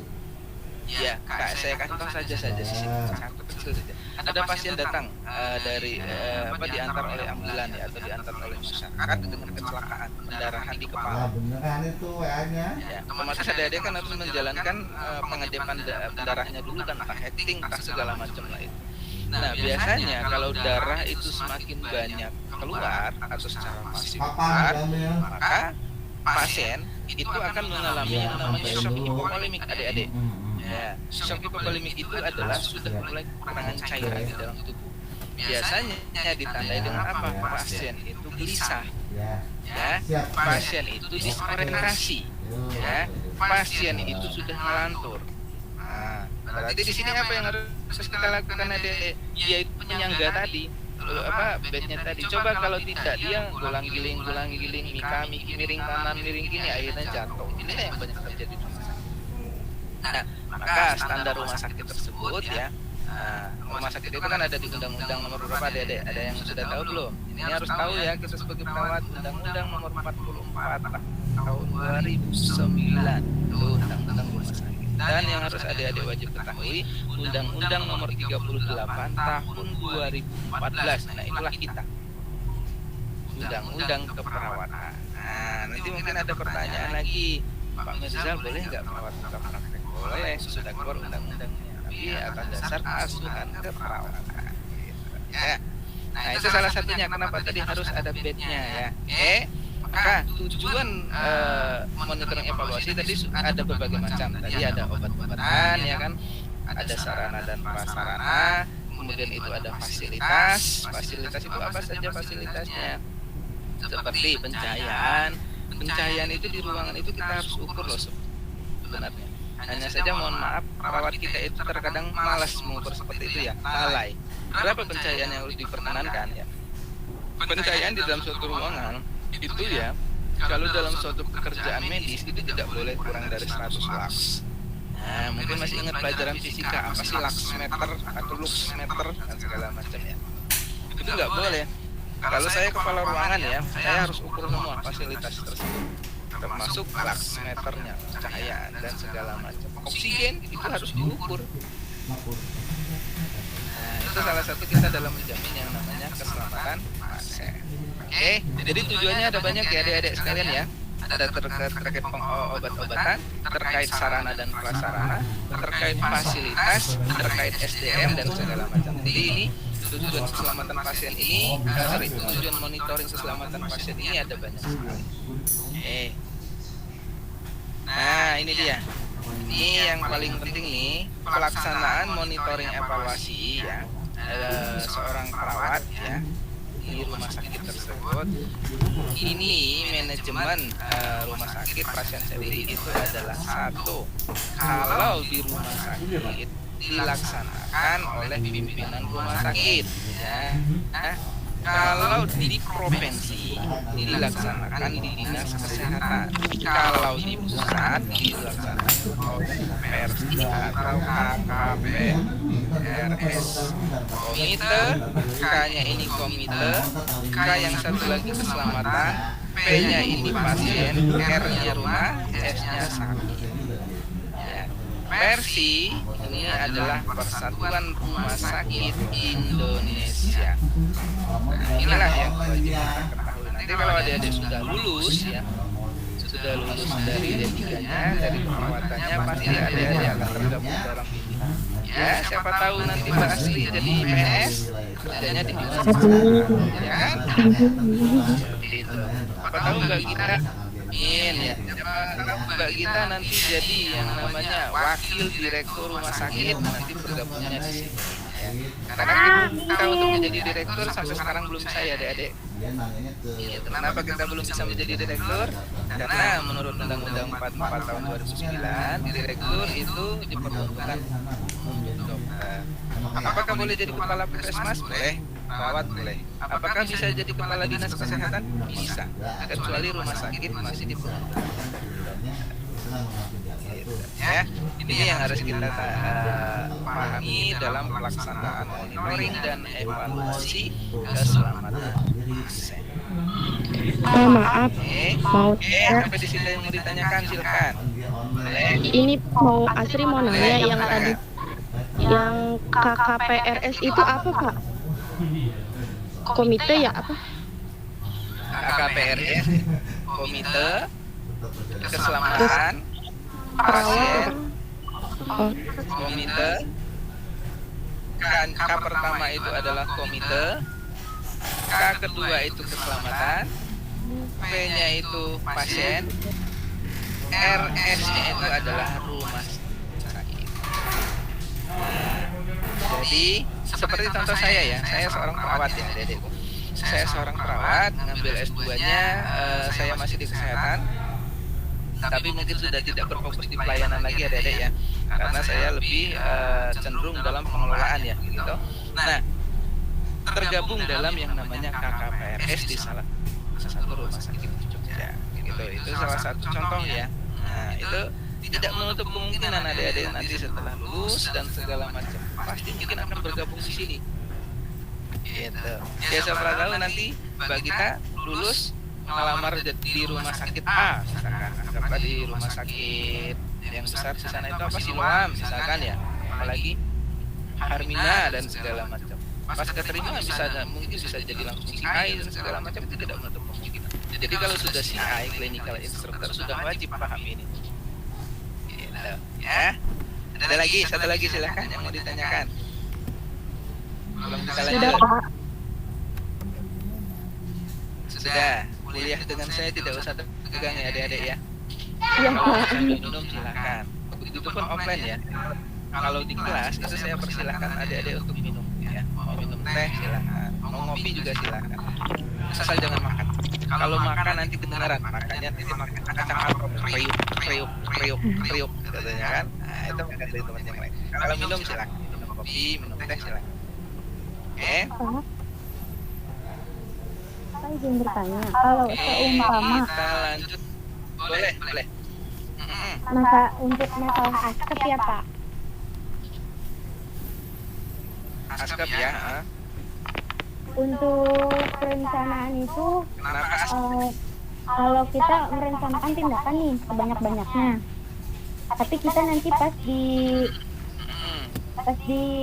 S3: Ya, saya kasih tahu saja sisi satu kecil saja. Ada pasien datang dari diantar oleh ambulan ya, atau diantar oleh masyarakat dengan kecelakaan pendarahan di kepala.
S6: Beneran itu WA-nya.
S3: Ya, otomatis adik-adik kan harus menjalankan pengecekan darahnya dulu kan, entah hekting, entah segala macam lah itu. Nah, biasanya kalau darah itu semakin banyak keluar atau secara masif keluar, maka pasien itu akan mengalami yang namanya shock hipovolemik adik-adik. Ya, shock hipovolemik itu adalah sudah mulai kekurangan cairan di dalam tubuh. Biasanya ditandai dengan apa? Pasien itu gelisah, ya, pasien itu disorientasi, ya, pasien itu sudah melantur. Nah, berarti di sini apa yang harus kita lakukan adik? Yaitu penyangga tadi, bednya tadi. Coba kalau tidak, dia gulang-giling, mika, miring kanan, miring kiri, akhirnya jatuh. Inilah yang banyak terjadi di rumah sakit. Nah, maka standar rumah sakit tersebut ya, rumah sakit itu kan ada di Undang-Undang nomor berapa adik-adik? Ada yang sudah tahu belum? Ini harus tahu ya, kita sebagai perawat. Undang-Undang nomor 44 tahun 2009 itu Undang-Undang rumah sakit. Dan yang harus adik-adik wajib ketahui, Undang-Undang nomor 38 tahun 2014. Nah, itulah kita, Undang-Undang keperawatan. Nah, nanti mungkin ada pertanyaan lagi, Pak Mirzal boleh nggak perawat buka praktek? Boleh, sudah keluar undang-undangnya, tapi atas dasar asuhan keperawatan. Gitu. Ya. Nah, itu salah satunya kenapa tadi harus ada bednya ya. Maka tujuan monitoring evaluasi tadi ada berbagai macam. Tadi ada obat-obatan ya kan, ada sarana dan prasarana, kemudian itu ada fasilitas. Fasilitas itu apa saja fasilitasnya? Seperti pencahayaan. Pencahayaan itu di ruangan itu kita harus ukur loh sebenarnya. Hanya saja mohon maaf, perawat kita itu terkadang malas mengukur seperti itu ya, lalai. Berapa pencahayaan yang harus diperkenankan ya? Pencahayaan di dalam suatu ruangan itu ya, kalau dalam suatu pekerjaan medis itu tidak boleh kurang dari 100 lux. Nah, mungkin masih ingat pelajaran fisika apa sih laksmeter atau luxmeter dan segala macam ya. Itu nggak boleh. Kalau saya kepala ruangan ya, saya harus ukur semua fasilitas tersebut, termasuk laksmeternya, cahayaan dan segala macam. Oksigen itu harus diukur. Nah, itu salah satu kita dalam menjamin yang namanya keselamatan pasien. Oke, jadi tujuannya ada banyak ya adik-adik sekalian ya. Ada terkait obat-obatan, terkait sarana dan prasarana, terkait fasilitas, terkait SDM dan segala macam. Jadi ini tujuan keselamatan pasien ini, tujuan monitoring keselamatan pasien ini ada banyak sekali. Nah ini dia. Ini yang paling penting nih, pelaksanaan monitoring evaluasi ya seorang perawat ya di rumah sakit tersebut. Ini manajemen rumah sakit pasien CDI itu adalah satu, kalau di rumah sakit dilaksanakan oleh pimpinan rumah sakit ya. Kalau di provinsi dilaksanakan di dinas kesehatan, kalau di pusat dilaksanakan oleh Persi atau KKPRS. Komite, K-nya ini komite, K yang satu lagi keselamatan, P-nya ini pasien, R-nya rumah, S-nya sakit. Persi ini adalah Persatuan Rumah Sakit Indonesia. Nah, inilah yang wajib kita ketahui. Nanti kalau adik-adik sudah lulus ya, sudah lulus dari D3-nya, dari perawatannya, pasti adik-adik akan tergabung dalam ini. Ya, siapa tahu nanti Mbak Asli jadi PNS, adanya di dinas kesehatan, ya kan? Gitu. Siapa tahu Mbak Gita ya. Mbak Gita nanti jadi yang namanya wakil direktur rumah sakit, nanti bergabungnya di sini. Ya. Karena kita untuk menjadi direktur sampai sekarang belum bisa ya adik-adik. Ya, kenapa kita belum bisa menjadi direktur? Karena menurut Undang-Undang 44 tahun 2009, direktur itu diperuntukkan dokter. Apakah boleh jadi kepala puskesmas? Boleh. Perawat boleh. Apakah bisa jadi kepala dinas kesehatan? Bisa. Kecuali rumah sakit masih diperuntukkan. Ya, ini yang harus kita pahami dalam pelaksanaan monitoring dan evaluasi keselamatan pasien.
S5: Maaf, mau
S3: sampai di sini yang mau ditanyakan silakan.
S5: ini Asri mau nanya yang tadi yang KKPRS itu apa Pak? Komite ya apa?
S3: KKPRS, Komite Keselamatan Pasien. Komite K pertama itu adalah komite, K kedua itu keselamatan, P-nya itu pasien, RS-nya itu adalah rumah sakit. Jadi seperti contoh saya ya, saya seorang perawat ya adik-adik. Saya seorang perawat, ngambil S2-nya, saya masih di kesehatan, tapi mungkin sudah tidak berfokus di pelayanan lagi adik-adik ya, karena saya lebih cenderung dalam pengelolaan ya gitu. Nah, tergabung dalam yang namanya KKPRS di salah satu rumah sakit di Jogja gitu. Itu salah satu contoh ya. Nah, itu tidak menutup kemungkinan adik-adik nanti setelah lulus dan segala macam pasti mungkin akan bergabung di sini gitu. Ya siapa tahu nanti Mbak Gita lulus melamar di rumah sakit A misalkan, atau di rumah sakit yang besar di sana itu apa Siloam misalkan ya, apalagi Harmina dan segala macam. Pas keterima mungkin bisa jadi langsung CI dan segala macam, itu tidak menutup kemungkinan. Jadi kalau sudah CI clinical instructor sudah wajib paham ini. Gitu, ya. Ada lagi, satu lagi silakan yang mau ditanyakan. Belum bisa lanjut. Sudah. Kuliah dengan saya tidak usah tegang ya adik-adik ya. Kalau bisa minum silakan. Itu pun offline ya. Kalau di kelas itu saya persilahkan adik-adik untuk minum ya. Mau minum teh silakan, mau ngopi juga silakan. Asal jangan makan. Kalau makan nanti kedengaran, makanya nanti makan kacang alpro kriuk katanya kan. Nah, itu makan dari teman yang lain. Kalau minum silakan, minum kopi, minum teh silakan. Oke.
S5: Saya izin bertanya, kalau seumpama
S3: kita lanjut. Boleh.
S5: Maka untuk masalah ASKEP ya Pak,
S3: ASKEP ya.
S5: untuk perencanaan itu
S3: Kenapa?
S5: kalau kita merencanakan tindakan nih sebanyak-banyaknya, tapi kita nanti pas di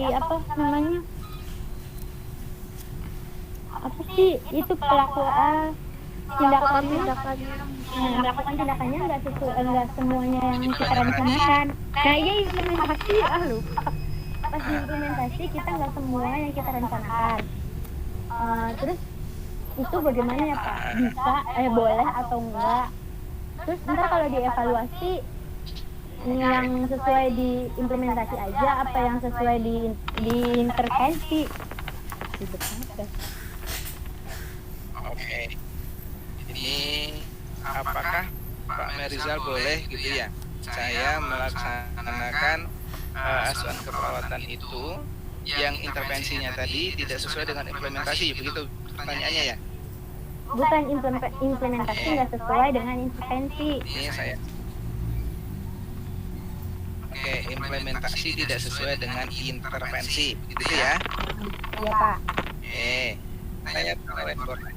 S5: apa namanya, apa sih itu pelaku tindakannya melakukan tindakannya nggak semuanya yang kita rencanakan. Kayaknya implementasi lupa. Pas di implementasi kita nggak semua yang kita rencanakan. Terus itu bagaimana ya Pak? Bisa boleh atau enggak? Terus ntar kalau dievaluasi yang sesuai di implementasi aja, apa yang sesuai di intervensi? Ribet banget dah.
S3: Oke. Ini apakah Pak Merizal boleh gitu ya? Saya melaksanakan asuhan keperawatan itu yang intervensinya tadi tidak sesuai dengan implementasi, begitu pertanyaannya ya?
S5: Bukan implementasi nggak sesuai dengan intervensi.
S3: Ini saya. Oke, implementasi tidak sesuai dengan intervensi, gitu ya?
S5: Iya Pak.
S3: Saya whiteboard.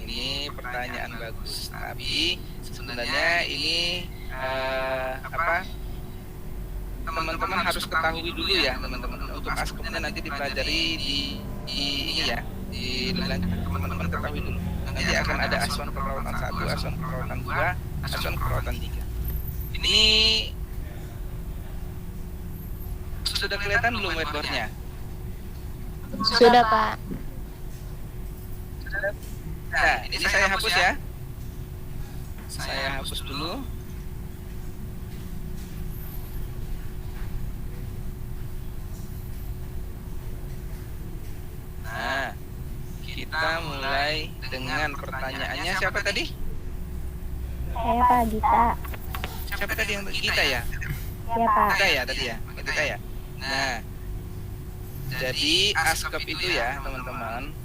S3: Ini pertanyaan bagus, tapi sebenarnya ini teman-teman harus ketahui dulu ya teman-teman. Untuk ASKEP-nya nanti dipelajari di ini ya, di teman-teman ketahui dulu. Nanti akan ada asuhan keperawatan 1, asuhan keperawatan 2, asuhan keperawatan 3. Ini sudah kelihatan belum whiteboard-nya?
S4: Sudah Pak.
S3: Nah, ini saya hapus ya. Saya hapus dulu. Nah, kita mulai dengan pertanyaannya. Siapa tadi?
S5: Saya Pak Gita.
S3: Siapa tadi yang kita ya?
S5: Ya Pak.
S3: Kita ya tadi ya? Kita ya? Nah, jadi ASKEP itu ya teman-teman,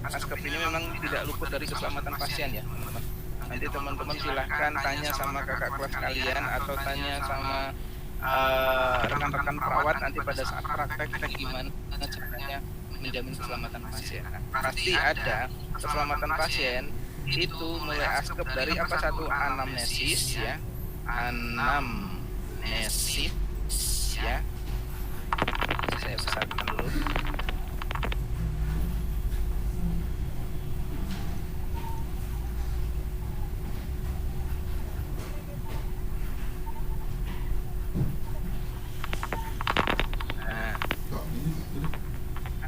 S3: ASKEP ini memang tidak luput dari keselamatan pasien ya teman-teman. Nanti teman-teman silahkan tanya sama kakak kelas kalian atau tanya sama rekan-rekan perawat nanti pada saat praktek gimana caranya menjamin keselamatan pasien. Pasti ada keselamatan pasien itu mulai ASKEP dari apa? Satu, anamnesis ya, anamnesis ya. Saya besarkan dulu.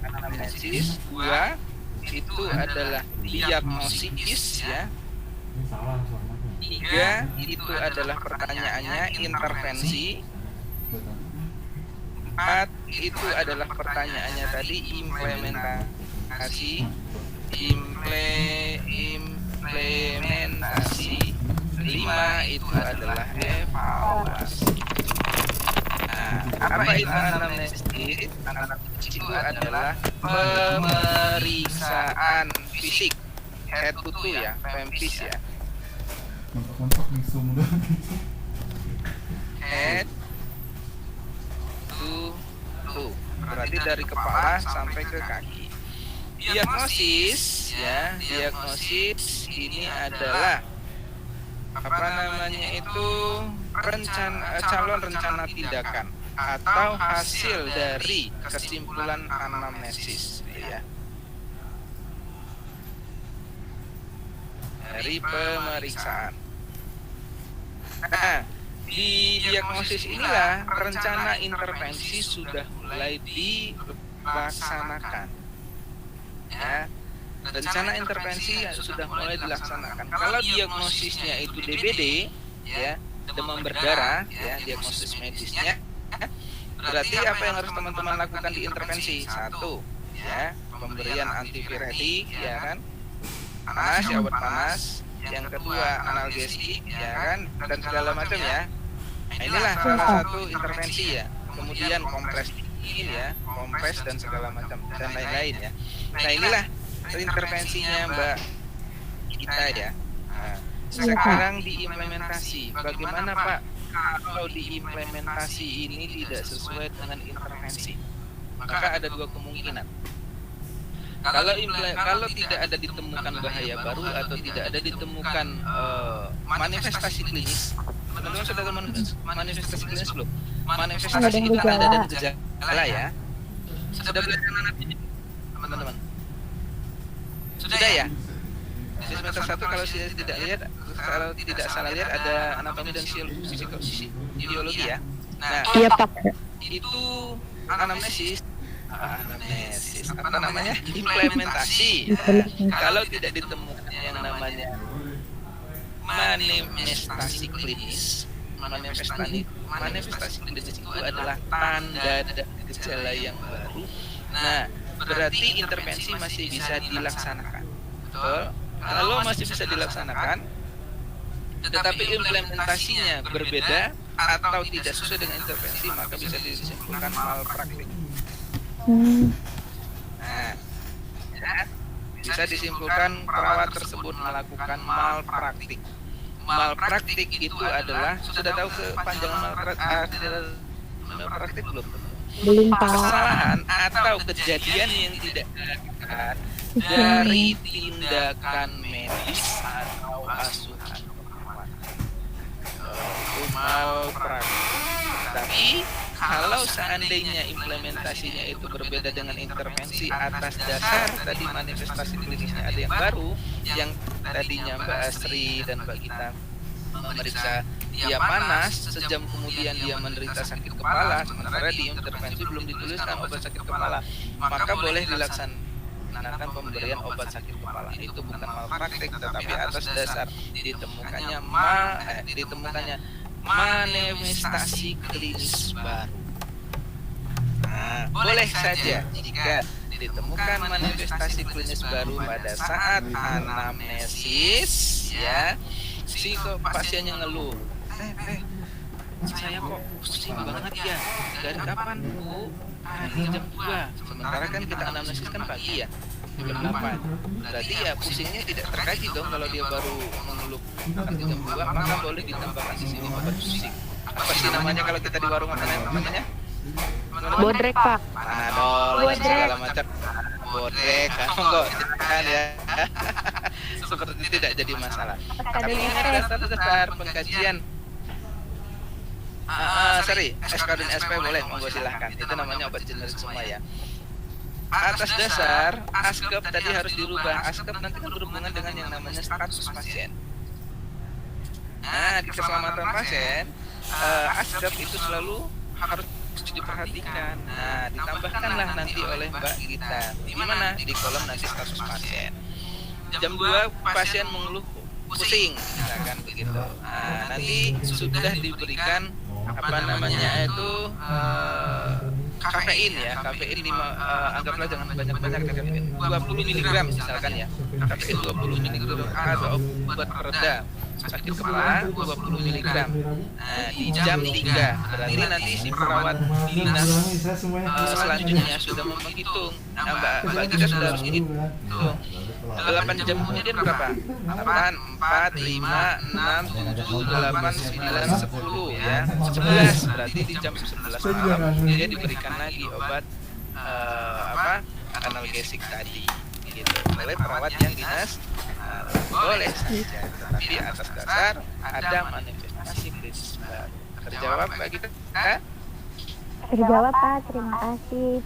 S3: Anamnesis 2 itu adalah diagnosis ya.
S1: Ini salah soalnya.
S3: 3 itu adalah pertanyaannya intervensi. 4 itu adalah pertanyaannya tadi implementasi. 5 itu adalah evaluasi. Nah, apa itu anamnesis? Anamnesis itu adalah pemeriksaan fisik, head to toe ya, PMFIS ya.
S1: Mentok di Zoom doang.
S3: Head to toe, berarti dari kepala sampai ke kaki. Diagnosis ya, diagnosis ini adalah apa namanya itu calon rencana tindakan atau hasil dari kesimpulan anamnesis ya, dari pemeriksaan. Nah, di diagnosis inilah rencana intervensi sudah mulai dilaksanakan ya. Rencana intervensi sudah mulai dilaksanakan. Kalau diagnosisnya itu DBD ya, demam berdarah ya, diagnosis medisnya, berarti apa yang harus teman-teman lakukan di intervensi? 1 ya, pemberian antipiretik ya kan, panas ya, obat panas. Yang kedua analgesik ya kan, dan segala macam ya. Nah, inilah salah satu intervensi ya. Kemudian kompres dingin ya, kompres dan segala macam dan lain-lain ya. Nah, inilah intervensinya Mbak kita ya. Nah, sekarang diimplementasi. Bagaimana Pak kalau diimplementasi ini tidak sesuai dengan intervensi, maka ada dua kemungkinan. Kalau tidak ada ditemukan bahaya baru atau tidak ada ditemukan manifestasi klinis, teman-teman sudah tahu manifestasi klinis belum? Manifestasi itu tanda dan gejala ya. Sudah belajar anatomi, teman-teman? Sudah ya? Di semester 1 kalau tidak salah lihat ada anatomi dan biologi ya. Nah,
S5: Iya Pak.
S3: itu anamnesis apa namanya, implementasi. Kalau tidak ditemukan yang namanya manifestasi klinis, manifestasi klinis itu adalah tanda dan gejala yang baru. Nah, berarti intervensi masih bisa dilaksanakan. Betul? Kalau masih bisa dilaksanakan, tetapi implementasinya berbeda atau tidak sesuai dengan intervensi, maka bisa disimpulkan malpraktik. Nah, ya, bisa disimpulkan perawat tersebut melakukan malpraktik. Malpraktik itu adalah, sudah tahu kepanjangan malpraktik belum?
S5: Belum Pak.
S3: Kesalahan atau kejadian yang tidak dilakukan dari tindakan medis atau asuhan perawat. Itu malpraktik. Tapi kalau seandainya implementasinya itu berbeda dengan intervensi atas dasar tadi manifestasi klinisnya ada yang baru, yang tadinya Mbak Asri dan Mbak Gita memeriksa dia panas, sejam kemudian dia menderita sakit kepala, sementara di intervensi belum dituliskan obat sakit kepala, maka boleh dilaksanakan pemberian obat sakit kepala. Itu bukan malpraktik, tetapi atas dasar ditemukannya manifestasi klinis baru. Nah, boleh saja jika ditemukan manifestasi klinis baru pada saat anamnesis, ya, si pasiennya ngeluh, saya kok pusing banget ya, dari kapan Bu? Hari jam 2, sementara kan kita anamnesis kan pagi ya, jam 8. Berarti ya pusingnya tidak terkaji dong. Kalau dia baru mengeluh hari jam 2, maka boleh ditambahkan di sini obat pusing. Apa sih namanya kalau kita di warung makanan namanya?
S5: Bodrek Pak.
S3: Panadol, segala macam. Bodrek, enggak jangan ya. Seperti tidak jadi masalah. Tapi ini dasar pengkajian. SK dan SP boleh, monggo silahkan. Itu namanya obat generik semua ya. Atas dasar ASKEP tadi harus dirubah. ASKEP nanti kan berhubungan dengan yang namanya status pasien. Nah, di keselamatan pasien, ASKEP itu selalu harus diperhatikan. Nah, ditambahkanlah nanti oleh Mbak Gita. Di mana? Di kolom nanti status pasien. Jam 2 pasien mengeluh pusing, misalkan begitu. Nah, nanti sudah diberikan apa namanya itu kafein ya, kafein anggaplah jangan banyak-banyak, kafein 20 mg misalkan ya, kafein 20 mg atau obat pereda sakit kepala 20 mg. Nah, di jam 3 berarti nanti si perawat dinas selanjutnya sudah menghitung. Nah, Mbak Gita sudah harus hitung 8 jam kemudian berapa? 8, 4, 5, 6, 7, 8, 9, 10 ya, 11. Berarti di jam 11 malam dia diberikan lagi obat analgesik tadi gitu. Oleh perawat yang dinas boleh saja, tapi atas dasar ada manifestasi klinis baru. Terjawab Mbak Gita?
S5: Terjawab Pak, terima kasih.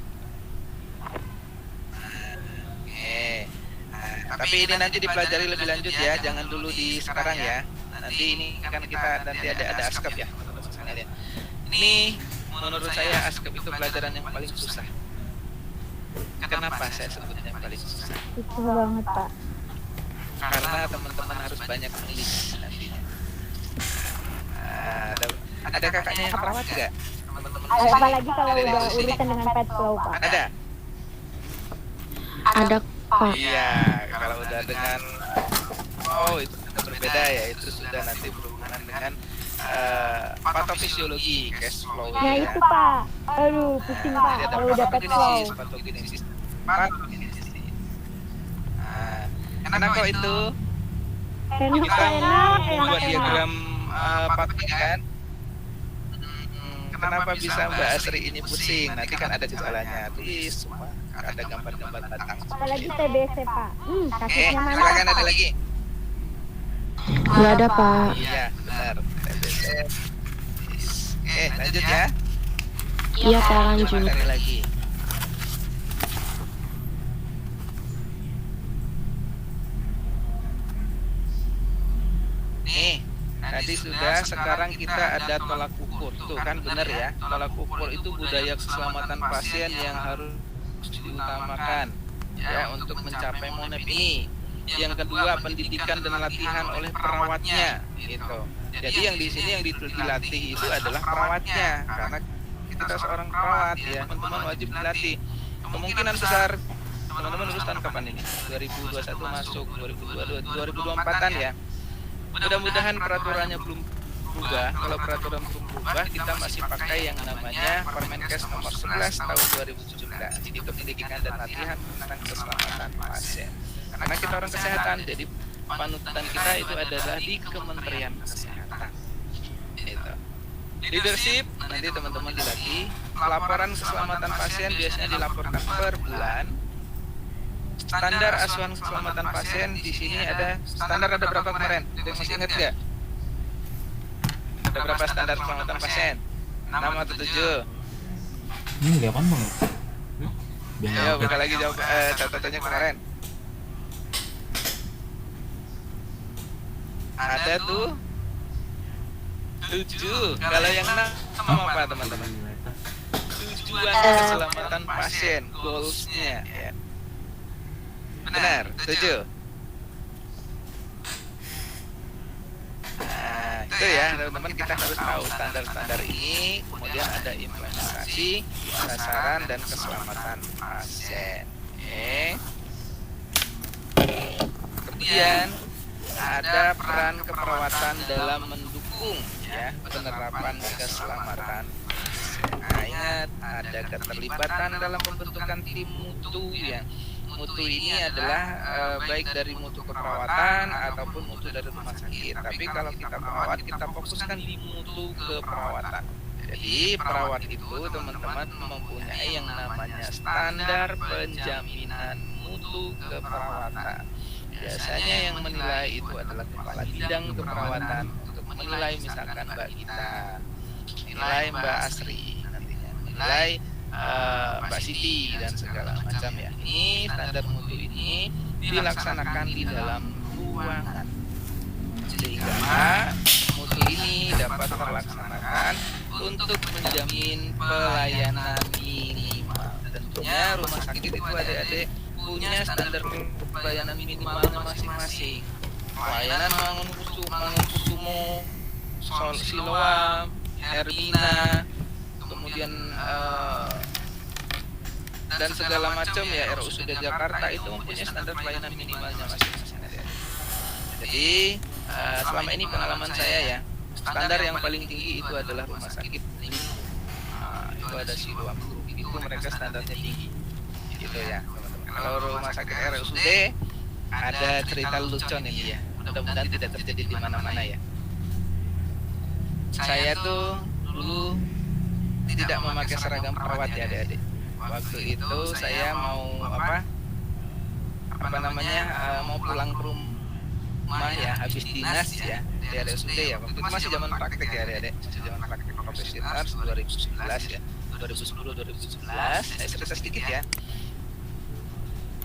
S3: Tapi ini nanti dipelajari lebih lanjut ya, jangan dulu di sekarang ya. Nanti ini kan kita nanti ada ASKEP ya. Ini menurut saya ASKEP itu pelajaran yang paling susah. Kenapa saya sebutnya yang paling susah?
S5: Itu banget Pak.
S3: Karena teman-teman harus banyak menulis nantinya. Ada kakaknya yang perawat nggak? Teman-teman.
S5: Apalagi kalau udah urusan dengan pet flow Pak.
S3: Ada.
S5: Ada Pak.
S3: Iya, kalau udah dengan itu berbeda ya, itu sudah nanti berhubungan dengan patofisiologi cash flow
S5: Nah
S3: ya.
S5: itu Pak, aduh pusing Pak
S3: Jadi ada
S5: kalau udah pet flow.
S3: patogenesis. Enak kok itu.
S5: Enak
S3: Kita
S5: enak
S3: buat diagram patogen kan. kenapa bisa Mbak Asri ini pusing? Nanti kan ada gejalanya, tulis semua, ada gambar-gambar batang.
S5: Apalagi TBC Pak. Kasusnya mana?
S3: Silakan ada lagi.
S6: Nggak ada, Pak.
S3: Iya, benar. TBC. Lanjut ya.
S6: Iya, Pak, lanjut.
S3: Materi lagi. Nih, tadi sudah, sekarang kita ada tolak ukur. Tuh kan benar ya, tolak ukur itu budaya keselamatan pasien yang harus diutamakan ya untuk mencapai MONEP ini. Yang kedua, pendidikan dan latihan oleh perawatnya gitu. Jadi yang di sini yang dilatih itu adalah perawatnya, karena kita seorang perawat ya, teman-teman wajib dilatih. Kemungkinan besar teman-teman lulus tahun kapan ini? 2021 masuk 2022 2024-an ya. Mudah-mudahan peraturannya belum berubah. Kalau peraturan belum berubah, kita masih pakai yang namanya Permenkes nomor 11 tahun 2017. Itu pendidikan dan latihan tentang keselamatan pasien. Karena kita orang kesehatan, jadi panutan kita itu adalah di Kementerian Kesehatan. Itu. Leadership nanti teman-teman dilatih. Laporan keselamatan pasien biasanya dilaporkan per bulan. Standar asuhan keselamatan pasien di sini ada standar, ada berapa kemarin? Masih ingat nggak? Ada berapa standar keselamatan pasien? 6 atau 7?
S2: Ini gampang banget.
S3: Ayo buka lagi jawab catatannya kemarin. Ada tuh 7. Kalau yang 6 apa teman-teman? Tujuan keselamatan pasien, goals-nya ya. Benar, setuju. Nah, itu ya teman-teman, kita harus tahu standar-standar ini, kemudian ada implementasi, sasaran dan keselamatan pasien. Oke. Kemudian ada peran keperawatan dalam mendukung ya penerapan keselamatan. Nah, ingat ada keterlibatan dalam pembentukan tim mutu ya. Mutu ini adalah baik dari mutu keperawatan ataupun mutu dari rumah sakit. Tapi kalau kita perawat, kita fokuskan di mutu keperawatan. Jadi perawat itu teman-teman mempunyai yang namanya standar penjaminan mutu keperawatan. Biasanya yang menilai itu adalah kepala bidang keperawatan untuk menilai misalkan Mbak Gita, menilai Mbak Asri, nantinya menilai Mbak Siti dan segala macam ya. Ini standar mutu ini dilaksanakan di dalam ruangan sehingga mutu ini dapat terlaksanakan untuk menjamin pelayanan minimal. Tentunya rumah sakit itu adik-adik punya standar pelayanan minimalnya masing-masing. Pelayanan Mangunkusumo, Siloam, Hermina, kemudian dan segala macam ya, RUSUD Jakarta itu mempunyai standar pelayanan minimalnya masing-masing. Jadi selama ini pengalaman saya ya, standar yang paling tinggi itu adalah rumah sakit Limpo. Itu ada Siloam Group, itu mereka standarnya tinggi. Gitu ya. Kalau rumah sakit RUSUD ada cerita lucon ini ya. Mudah-mudahan tidak terjadi di mana-mana ya. Saya tuh dulu tidak memakai seragam perawat ya adik-adik. Waktu itu saya mau mau pulang ke rumah ya, habis dinas ya di RSUD ya. Waktu itu masih zaman praktek ya adik-adik, masih zaman praktek profesional 2011 ya, 2010-2011. Saya cerita sedikit ya.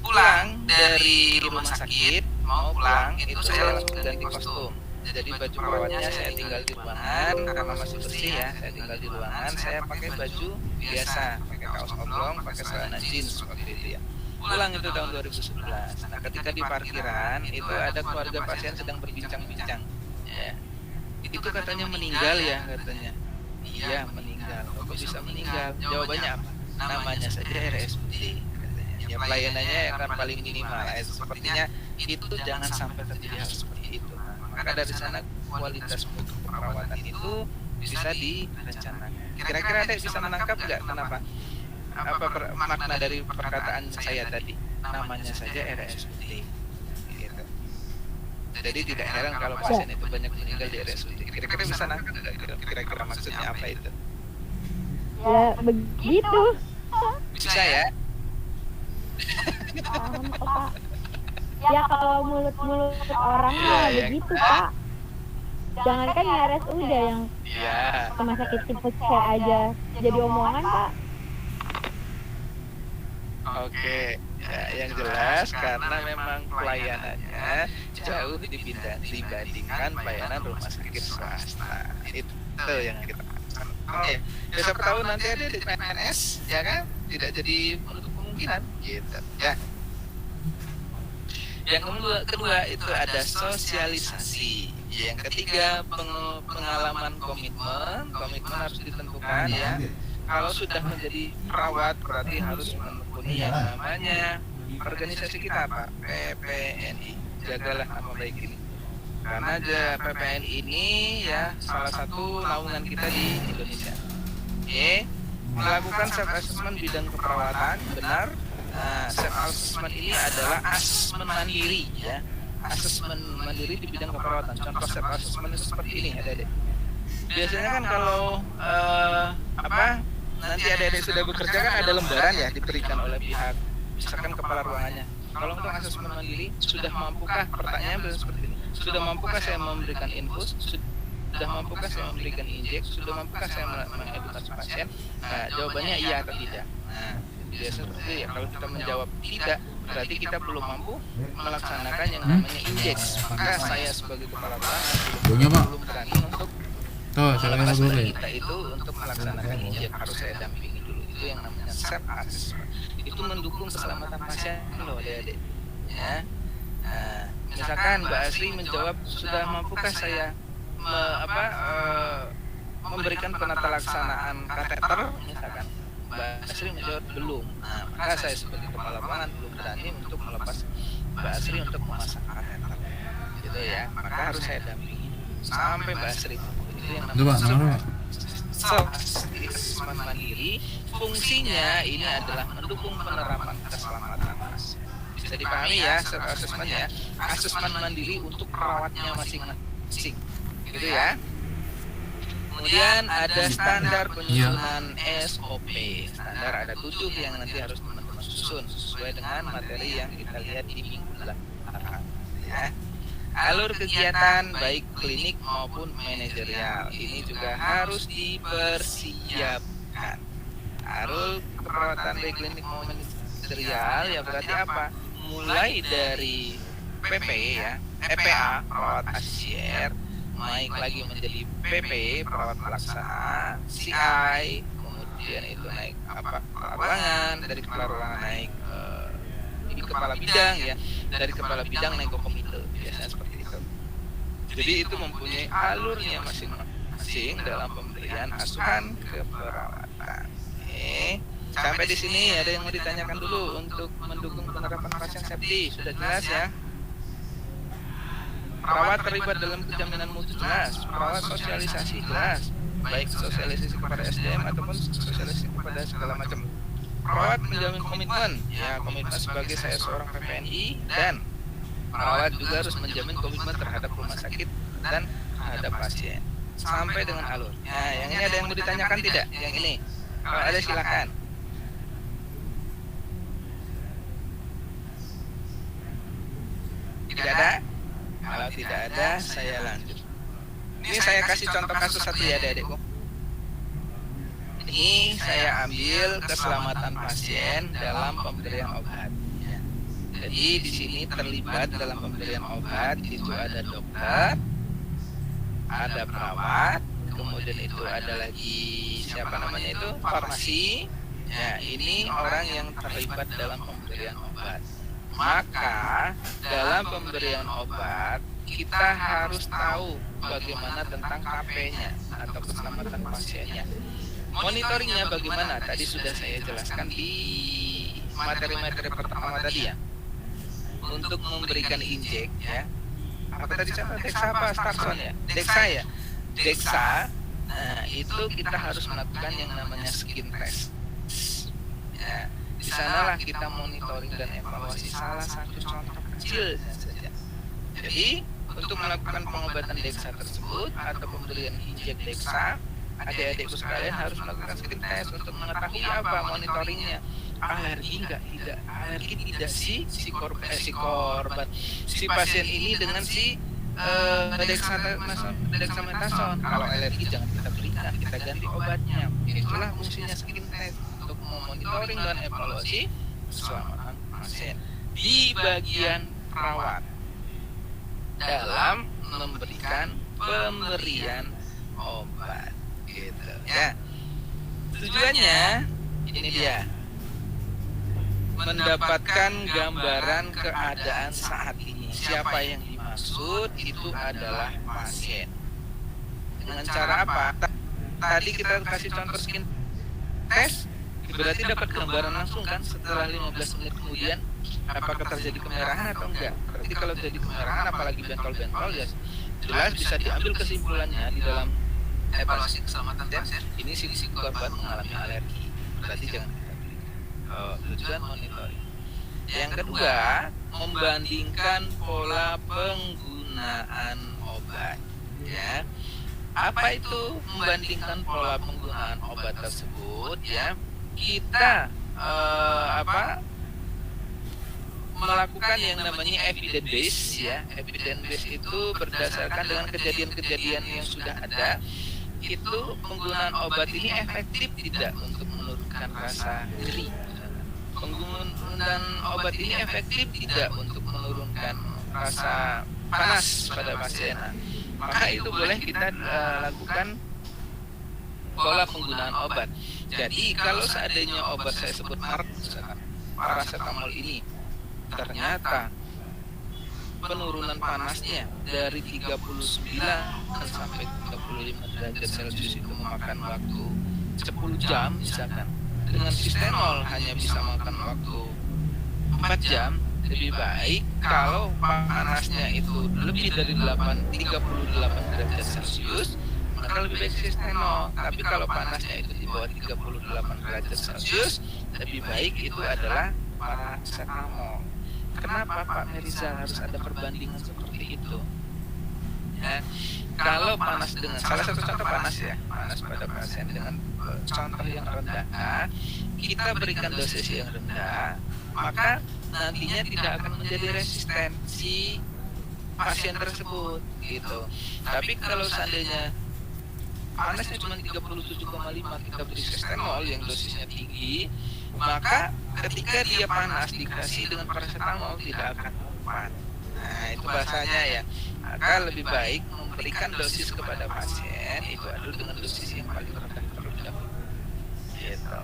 S3: Pulang dari rumah sakit mau pulang itu saya langsung ganti kostum. Jadi baju perawatnya saya tinggal di ruangan karena masih bersih ya. Saya tinggal di ruangan, saya pakai baju biasa, pakai kaos oblong, pakai celana jeans seperti itu ya. Pulang itu tahun 2011. Nah, ketika di parkiran itu ada keluarga pasien sedang berbincang-bincang. Ya. Itu katanya meninggal ya katanya. Iya meninggal. Kok bisa meninggal? Jawabannya apa? Namanya saja RSUD. Ya pelayanannya yang akan paling minimal. Sepertinya itu jangan sampai terjadi hal seperti itu. Maka dari sana kualitas mutu perawatan itu bisa direncanakan. Kira-kira Anda bisa menangkap nggak kenapa? Apa makna dari perkataan saya tadi? Namanya saja RSUD. Gitu. Jadi tidak heran kalau pasien itu banyak meninggal di RSUD. Kira-kira bisa nangkap nggak? Kira-kira maksudnya apa itu?
S5: Ya begitu.
S3: Bisa ya?
S5: Paham kok, Pak. Ya kalau mulut-mulut orang
S3: Iya,
S5: mah
S3: ya.
S5: begitu, Pak. Jangankan yang RSUD yang
S3: Iya.
S5: rumah sakit tipe C aja jadi omongan, Pak.
S3: Oke, ya, yang jelas karena memang pelayanannya jauh dibandingkan pelayanan rumah sakit swasta. Itu yang kita lakukan. Oke, ya siapa tahu nanti ada di PNS, ya kan? Tidak jadi menutup kemungkinan, gitu. Ya. Yang kedua itu ada sosialisasi. Yang ketiga pengalaman komitmen harus ditentukan ya. Kalau sudah menjadi perawat berarti harus menekuni yang namanya organisasi kita apa? PPNI. Jagalah nama baik ini. Karena PPNI ini ya salah satu naungan kita di Indonesia. Oke, melakukan self assessment bidang keperawatan benar. Nah, self assessment ini adalah asesmen mandiri ya. Asesmen mandiri di bidang keperawatan. Contoh self assessment itu seperti ini, adik-adik. Biasanya kan kalau nanti adik-adik sudah bekerja kan ada lembaran ya diberikan oleh pihak misalkan kepala ruangannya. Kalau untuk asesmen mandiri, sudah mampukah, pertanyaan seperti ini, sudah mampukah saya memberikan infus, sudah mampukah saya memberikan injek, sudah mampukah saya mengedukasi pasien? Nah, jawabannya iya atau tidak. Nah, biasa seperti ya, kalau kita menjawab tidak, berarti kita belum mampu melaksanakan yang namanya injek. Maka saya sebagai kepala ruangan belum berani untuk melepas dari kita itu untuk melaksanakan injek, harus saya dampingi dulu. Itu yang namanya self assessment. Itu mendukung keselamatan pasien loh, adik-adik. Ya. Nah, misalkan Mbak Asri menjawab sudah mampukah saya memberikan penata laksanaan kateter, misalkan Mbak Asri menjawab belum. Nah, maka saya sebagai kepala ruangan belum berani untuk melepas Mbak Asri untuk memasang kateter. Gitu ya. Maka harus saya dampingi sampai Mbak Asri. Itu yang namanya self-assessment mandiri. Fungsinya ini adalah mendukung penerapan keselamatan pasien. Bisa dipahami ya self-assessment ya. Asesmen mandiri untuk perawatnya masing-masing. Gitu ya. Kemudian ada standar penyusunan SOP. Standar ada 7 yang nanti harus teman-teman susun sesuai dengan materi yang kita lihat di minggu belakang. Ya. Alur kegiatan baik klinik maupun manajerial ini juga harus dipersiapkan. Alur keperawatan baik klinik maupun manajerial ya berarti apa? Mulai dari PP ya, EPA perawat asier, naik lagi menjadi PP perawat pelaksana, CI, kemudian itu naik kepala ruangan, dari kepala ruangan naik ini kepala bidang ya, dari kepala bidang naik ke komite, biasanya seperti itu. Jadi itu mempunyai alurnya masing-masing dalam pemberian asuhan keperawatan. Oke. Sampai di sini ada yang mau ditanyakan dulu untuk mendukung penerapan pasien safety, sudah jelas ya? Perawat terlibat dalam kejaminan mutu jelas, perawat sosialisasi jelas, baik sosialisasi kepada SDM ataupun sosialisasi kepada segala macam. Perawat menjamin komitmen, ya komitmen sebagai saya seorang PPNI, dan perawat juga harus menjamin komitmen terhadap rumah sakit dan terhadap pasien sampai dengan alur. Nah, yang ini ada yang mau ditanyakan tidak? Yang ini, kalau ada silakan. Tidak ada? Kalau tidak ada, saya lanjut. Ini saya kasih contoh kasus satu ya, adik-adikku. Ini saya ambil keselamatan pasien dalam pemberian obat. Jadi di sini terlibat dalam pemberian obat itu ada dokter, ada perawat, kemudian itu ada lagi siapa namanya itu farmasi. Ya, ini orang yang terlibat dalam pemberian obat. Maka dalam pemberian obat kita harus tahu bagaimana tentang KP-nya atau keselamatan pasiennya. Monitoringnya bagaimana? Tadi sudah saya jelaskan di materi-materi pertama tadi ya. Untuk memberikan injek ya. Apa tadi siapa? Dexa apa? Starson ya? Dexa ya? Dexa. Nah, itu kita harus melakukan yang namanya skin test. Ya. Di sanalah kita monitoring dan evaluasi salah satu contoh kecil saja. Jadi untuk melakukan pengobatan Dexa tersebut atau pemberian injek Dexa adik-adikku sekalian harus melakukan screen test untuk mengetahui apa monitoringnya. Alergi enggak? Tidak. Alergi tidak si pasien ini dengan si dexamethasone. Kalau alergi jangan kita berikan, kita ganti obatnya. Itulah fungsinya screen test, untuk memonitoring dan evaluasi keselamatan pasien di bagian perawat dalam memberikan pemberian obat, gitu ya. Tujuannya ini dia, mendapatkan gambaran keadaan saat ini. Siapa yang dimaksud itu adalah pasien. Dengan cara apa? Tadi kita kasih contoh skin test, berarti dapat gambaran langsung kan setelah 15 menit kemudian apakah terjadi kemerahan atau enggak. Berarti kalau terjadi kemerahan apalagi bentol-bentol ya jelas bisa diambil kesimpulannya di dalam evaluasi keselamatan pasien ini si korban mengalami alergi. Berarti jangan kita berikan. Tujuan monitoring. Yang kedua, membandingkan pola penggunaan obat. Ya, apa itu membandingkan pola penggunaan obat tersebut? Ya, kita melakukan yang namanya evidence base, ya. Evidence base itu berdasarkan dengan kejadian-kejadian yang sudah ada. Itu penggunaan obat ini efektif tidak untuk menurunkan rasa nyeri. Penggunaan obat ini efektif tidak untuk menurunkan rasa panas pada pasien. Maka itu boleh kita lakukan pola penggunaan obat. Jadi kalau seandainya obat saya sebut merek misalkan paracetamol ini ternyata penurunan panasnya dari 39 sampai 35 derajat Celcius itu memakan waktu 10 jam misalkan. Dengan Sistenol hanya bisa makan waktu 4 jam. Lebih baik kalau panasnya itu lebih dari 38 derajat Celcius, maka lebih baik Sistenol. Tapi kalau panasnya itu di bawah 38 derajat Celcius, lebih baik itu adalah paracetamol. Kenapa Pak Merizal harus ada perbandingan seperti itu? Ya, kalau panas dengan salah satu contoh panas ya, panas pada pasien dengan contoh yang rendah, kita berikan dosis yang rendah, maka nantinya tidak akan menjadi resisten si pasien tersebut, gitu. Tapi kalau seandainya panasnya cuma 37,5 kita beri Sistenol yang dosisnya tinggi, maka ketika dia panas dikasih dengan paracetamol tidak akan kuat. Nah itu bahasanya ya. Maka lebih baik memberikan dosis kepada pasien itu adalah dengan dosis yang paling rendah terlebih dahulu. Gitu.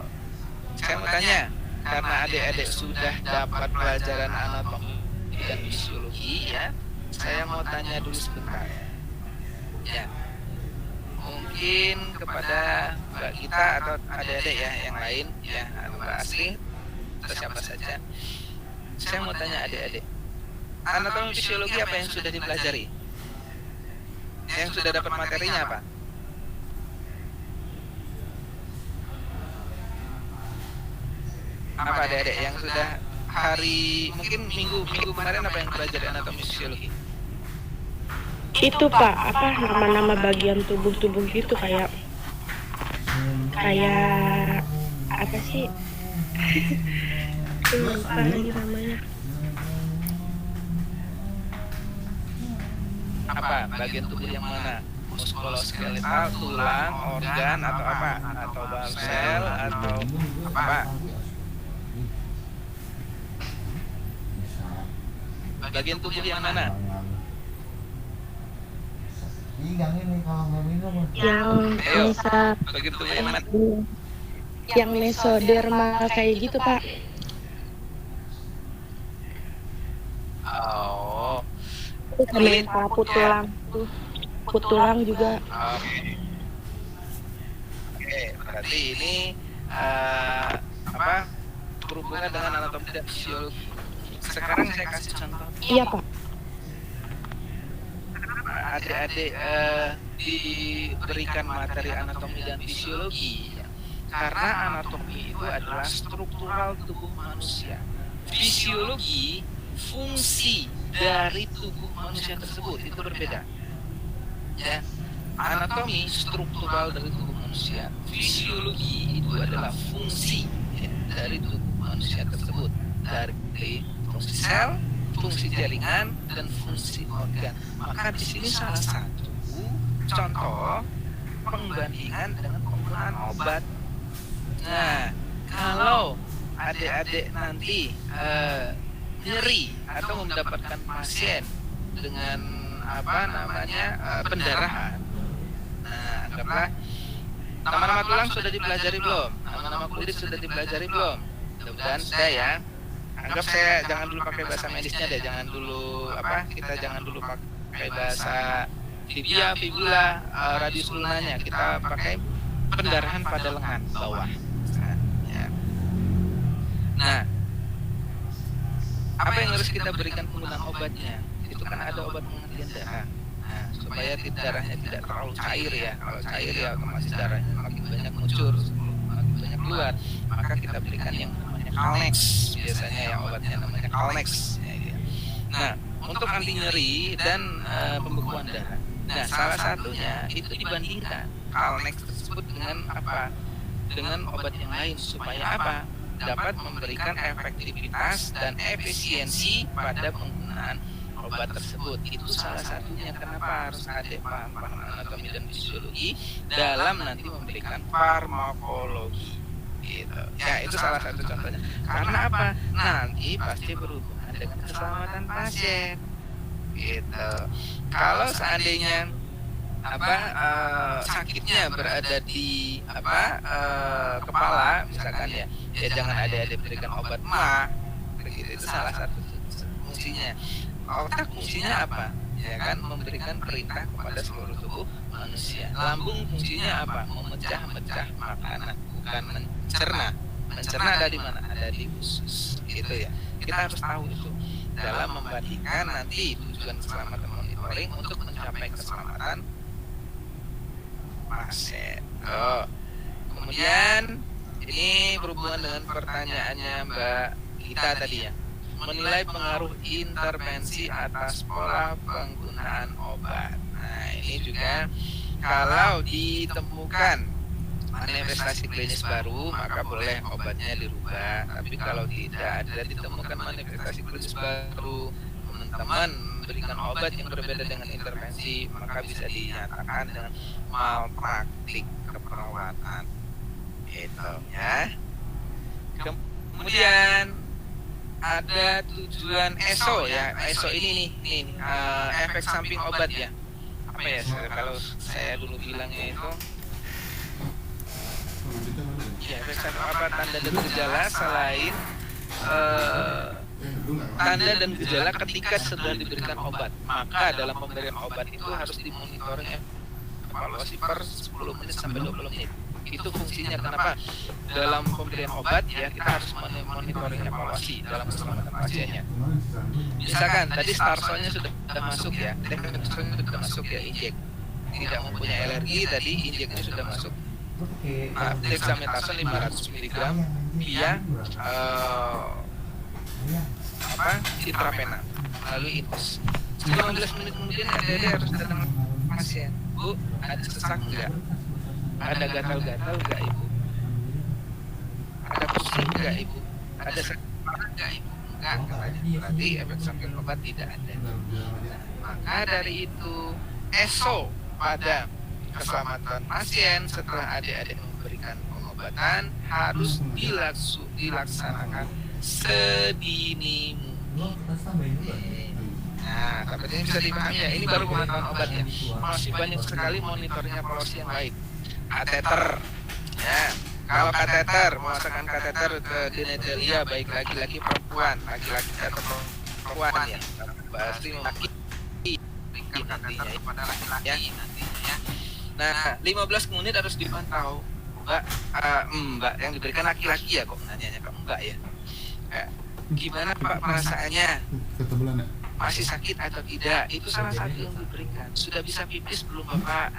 S3: Saya mau tanya, karena adik-adik sudah dapat pelajaran anatomi dan fisiologi ya, saya mau tanya dulu sebentar. Ya. Mungkin kepada Mbak Gita atau adik-adik ya yang lain ya, Mbak Asri atau siapa saja. Saya mau tanya adik-adik, anatomi fisiologi apa yang sudah dipelajari? Yang sudah dapat materinya apa? Apa adik-adik yang sudah hari mungkin minggu kemarin apa yang pelajari anatomi fisiologi?
S6: Itu Pak, apa nama-nama bagian tubuh gitu kayak apa sih? Lupa lagi namanya.
S3: Apa? Bagian tubuh yang mana? Muskuloskeletal, tulang, organ atau apa? Atau sel atau apa? Bagian tubuh yang mana? Bagian tubuh yang mana?
S6: Yang mesodermal kayak gitu Pak.
S3: Oh.
S6: Kulit, tulang juga.
S3: Oke, berarti ini berhubungan dengan anatomi dan fisiologi. Sekarang saya kasih contoh.
S6: Iya Pak.
S3: Adik-adik diberikan materi anatomi dan fisiologi karena anatomi itu adalah struktural tubuh manusia. Fisiologi fungsi dari tubuh manusia tersebut itu berbeda. Ya, anatomi struktural dari tubuh manusia manusia. Fisiologi itu adalah fungsi dari tubuh manusia tersebut, dari fungsi sel, fungsi jaringan, dan fungsi organ. Maka di sini salah satu contoh pembandingan dengan penggunaan obat. Nah, kalau adik-adik nanti nyeri atau mendapatkan pasien dengan pendarahan, nah anggaplah nama-nama tulang sudah dipelajari belum? Nama-nama kulit sudah dipelajari belum? Mudah-mudahan sudah ya. Anggap saya jangan dulu pakai bahasa medisnya deh, jangan dulu kita jangan dulu pakai bahasa tibia, fibula, radius lunanya, kita pakai pendarahan pada lengan bawah. Nah, apa yang harus kita berikan penggunaan obatnya? Itu kan ada obat penghentian darah. Nah, supaya darahnya tidak terlalu cair ya. Kalau cair ya otomatis darahnya makin banyak ngucur, makin banyak keluar. Maka kita berikan yang namanya Calnex. Biasanya yang obatnya namanya Calnex. Nah, untuk anti nyeri dan pembekuan darah. Nah, salah satunya itu dibandingkan Calnex tersebut dengan apa? Dengan obat yang lain supaya apa? Dapat memberikan efektivitas dan efisiensi pada penggunaan obat tersebut. Itu salah satunya kenapa harus ada paham anatomi dan fisiologi dalam nanti memberikan farmakologi. Gitu. Ya, itu salah satu contohnya. Karena apa? Nanti pasti berhubungan dengan keselamatan pasien. Gitu. Kalau seandainya sakitnya berada di kepala misalkan ya jangan ada berikan obat mah begitu, itu salah satu fungsinya. Otak fungsinya apa? Ya kan, memberikan perintah kepada seluruh tubuh manusia. Lambung fungsinya apa? Memecah-mecah makanan, bukan mencerna. Mencerna ada di mana? Ada di usus. Gitu ya. Kita harus tahu itu dalam membandingkan nanti tujuan keselamatan monitoring untuk mencapai keselamatan pasien. Kemudian ini berhubungan dengan pertanyaannya Mbak Gita tadi ya, menilai pengaruh intervensi atas pola penggunaan obat. Nah ini juga kalau ditemukan manifestasi klinis baru maka boleh obatnya dirubah. Tapi kalau tidak ada ditemukan manifestasi klinis baru, teman-teman memberikan obat yang berbeda dengan intervensi, maka bisa dinyatakan dengan malpraktik keperawatan. Itu ya. Kemudian ada tujuan ESO ya. ESO ini nih efek samping obat ya. Apa ya kalau saya dulu bilangnya itu? Ya, efek samping obat, tanda dan gejala selain tanda dan gejala ketika sedang diberikan obat. Maka dalam pemberian obat itu harus dimonitoring evaluasi per 10 menit sampai 20 menit. Itu fungsinya kenapa? Dalam pemberian obat ya kita harus monitoring evaluasi dalam keselamatan pasiennya. Misalkan tadi Starsolnya sudah masuk ya, dexamethasone sudah masuk ya, injek. Tidak mempunyai alergi tadi injeknya sudah masuk. Dexamethasone 500 mg via intravena melalui infus. 15 menit kemudian ada harus datang pasien. Bu, ada sesak enggak? Ada gatal-gatal enggak Ibu? Ada pusing enggak Ibu? Ada sakit enggak Ibu? Enggak, berarti efek samping obat tidak ada. Maka dari itu ESO pada keselamatan pasien setelah adik-adik memberikan pengobatan harus dilaksanakan sedini mungkin. Nah, tapi ini bisa dipahami ya, ini baru pengetahuan obatnya. Masih banyak sekali monitornya evaluasi yang lain. Kateter, ya. Kalau kateter, memasukkan kateter ke genetelia baik laki-laki perempuan, laki-laki atau perempuan ya. Pasti mewakili nantinya pada laki-laki nantinya ya. Nah, 15 menit harus dipantau. Mbak yang diberikan laki-laki ya kok nanyanya ke Mbak ya. Gimana Pak perasaannya? Masih sakit atau tidak? Itu salah satu yang diberikan. Sudah bisa pipis belum Bapak?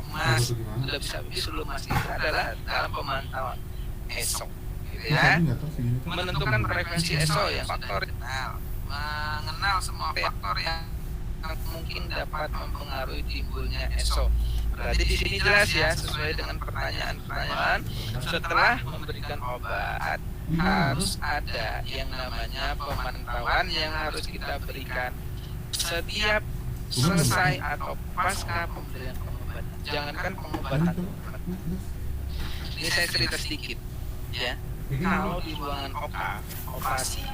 S3: Mas, sudah bisa pipis belum Mas? Itu adalah dalam pemantauan ESO. Gitu ya. Menentukan preferensi ESO ya, faktor mengenal semua faktor yang mungkin dapat mempengaruhi timbulnya ESO. Berarti di sini jelas ya, sesuai dengan pertanyaan-pertanyaan. Setelah memberikan obat, harus ada yang namanya pemantauan yang harus kita berikan setiap selesai atau pasca pemberian pengobatan. Jangankan pengobatan. Ini saya cerita sedikit, ya. Kalau di ruangan operasi,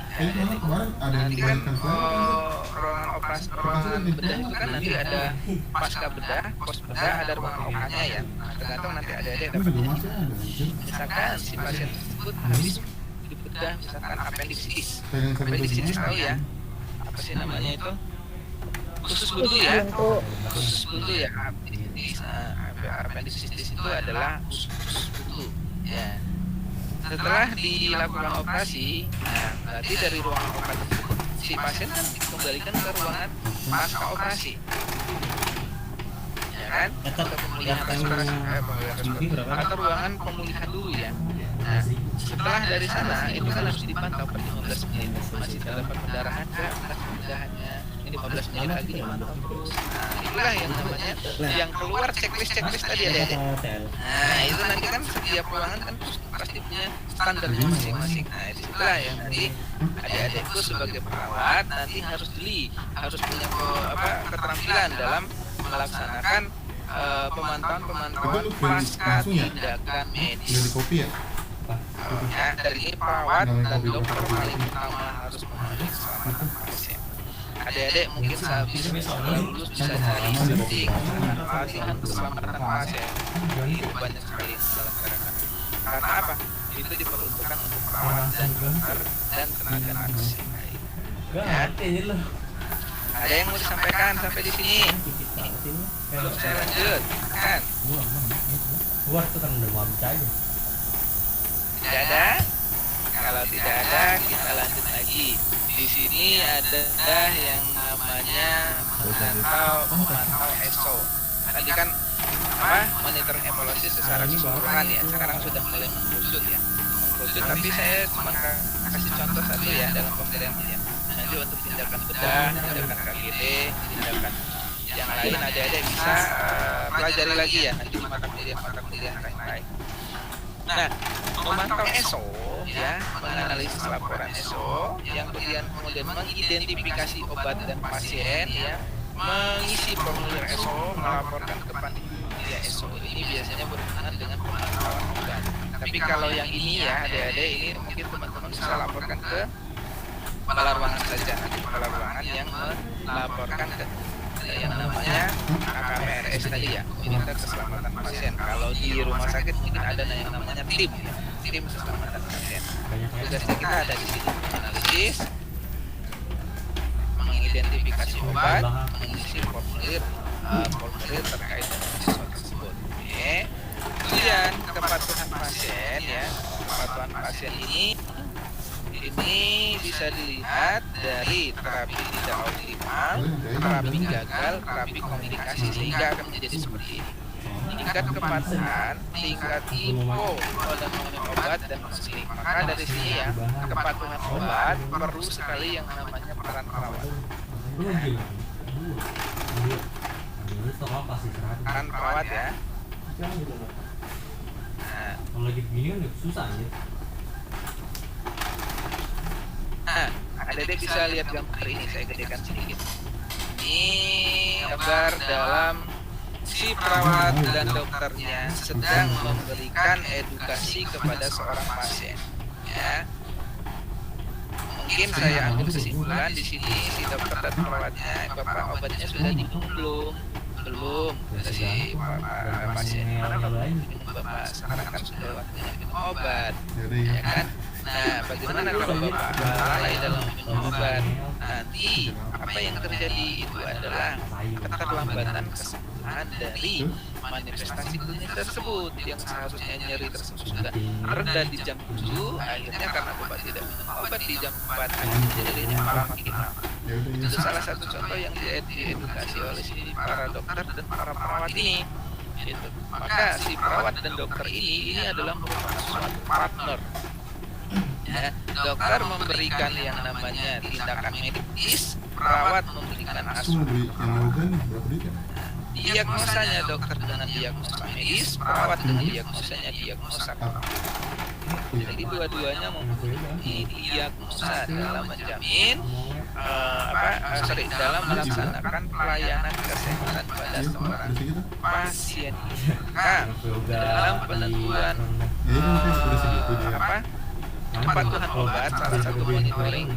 S3: nanti kan ruangan operasi, ruangan bedah itu kan nanti ada pasca bedah, pos bedah, ada ruangan OK-nya ya. Tergantung nanti ada dapat. Misalkan si pasien tersebut habis dibedah, misalkan appendicitis. Appendicitis tahu ya? Apa sih namanya itu? Khusus buntu ya. Khusus buntu ya. Appendicitis itu adalah khusus buntu. Ya. Setelah dilakukan operasi, nah berarti dari ruangan operasi tersebut si pasien kan dikembalikan ke ruangan pasca operasi, ya kan? Atau pemulihan atau ruangan pemulihan dulu ya. Nah, setelah dari sana itu kan harus dipantau per 15 menit, masih terdapat pendarahan enggak, pendahannya ini 15 menit lagi dipantau terus. Nah, itulah yang namanya yang keluar checklist tadi ada. Nah, itu nanti kan setiap ruangan kan pasti punya standarnya masing-masing. Nah, itulah yang nanti adik-adikku sebagai perawat nanti harus punya keterampilan dalam melaksanakan pemantauan pasca tindakan medis. Ya, dari ini perawat dan dokter paling utama harus memeriksa pasien. Adik-adik mungkin sehabis lulus bisa cari setting latihan keselamatan pasien. Itu banyak sekali yang dilaksanakan. Karena apa? Itu diperuntukkan untuk perawat dan dokter dan tenaga medis. Ya. Ada yang mau disampaikan sampai di sini? Belum saya lanjut, kan? Tidak ada? Kalau tidak ada, kita lanjut lagi. Di sini ada yang namanya memantau ESO. Tadi kan monitoring evaluasi secara keseluruhan ya. Sekarang sudah mulai mengkerucut ya. Tapi saya cuma kasih contoh satu ya dalam pemberian ya. Nanti untuk tindakan bedah, tindakan KGD, tindakan yang lain adik-adik bisa pelajari lagi ya nanti di mata kuliah lain-lain. Nah, memantau ESO ya, menganalisis laporan ESO, yang kemudian mengidentifikasi obat dan pasien ya, mengisi formulir ESO, melaporkan ke panitia ESO. Ini biasanya berhubungan dengan pemantauan obat. Tapi kalau yang ini ya, adik-adik ini mungkin teman-teman bisa laporkan ke kepala ruangan saja, nanti kepala ruangan yang melaporkan ke yang namanya KKPRS tadi ya, Komite Keselamatan Pasien. Kalau di rumah sakit mungkin ada yang namanya tim keselamatan pasien. Tugasnya kita ada di sini menganalisis, mengidentifikasi obat, mengisi formulir terkait dengan siswa tersebut. Oke. Kemudian kepatuhan pasien ya, kepatuhan pasien ini bisa dilihat dari terapi tidak optimal, terapi gagal, terapi komunikasi sehingga akan menjadi seperti ini. Tingkat kepatuhan, tingkat info dan mengenai obat dan musik. Maka dari sini ya, kepatuhan obat perlu sekali yang namanya peran perawat. Peran perawat ya. Nah,
S1: kalau lagi begini kan susah ya.
S3: Nah, adik-adik bisa lihat gambar ini, saya gedekan sedikit. Ini gambar dalam si perawat dan dokternya sedang memberikan edukasi kepada seorang pasien. Ya, mungkin saya ambil kesimpulan di sini si dokter dan perawatnya, bapak obatnya sudah diminum belum si pasien. Mana bapak sekarang kan sudah waktunya minum obat, ya kan? Nah, bagaimana kalau bapak lalai dalam minum obat? Nanti apa yang terjadi itu adalah keterlambatan kesembuhan dari manifestasi klinis tersebut yang seharusnya nyeri tersebut sudah reda di jam 7, akhirnya karena bapak tidak minum obat di jam 4 akhirnya jadinya malah makin lama. Itu salah satu contoh yang diedukasi oleh si para dokter dan para perawat ini. Gitu. Maka si perawat dan dokter ini adalah merupakan suatu partner. Ya, dokter memberikan yang namanya tindakan medis, perawat memberikan asuhan. diagnosanya dokter dengan diagnosa medis, perawat dengan diagnosanya diagnosa. Jadi dua-duanya mempunyai diagnosa dalam menjamin dalam melaksanakan pelayanan kesehatan pada seorang pasien. Dalam penentuan kepatuhan obat, salah satu monitoring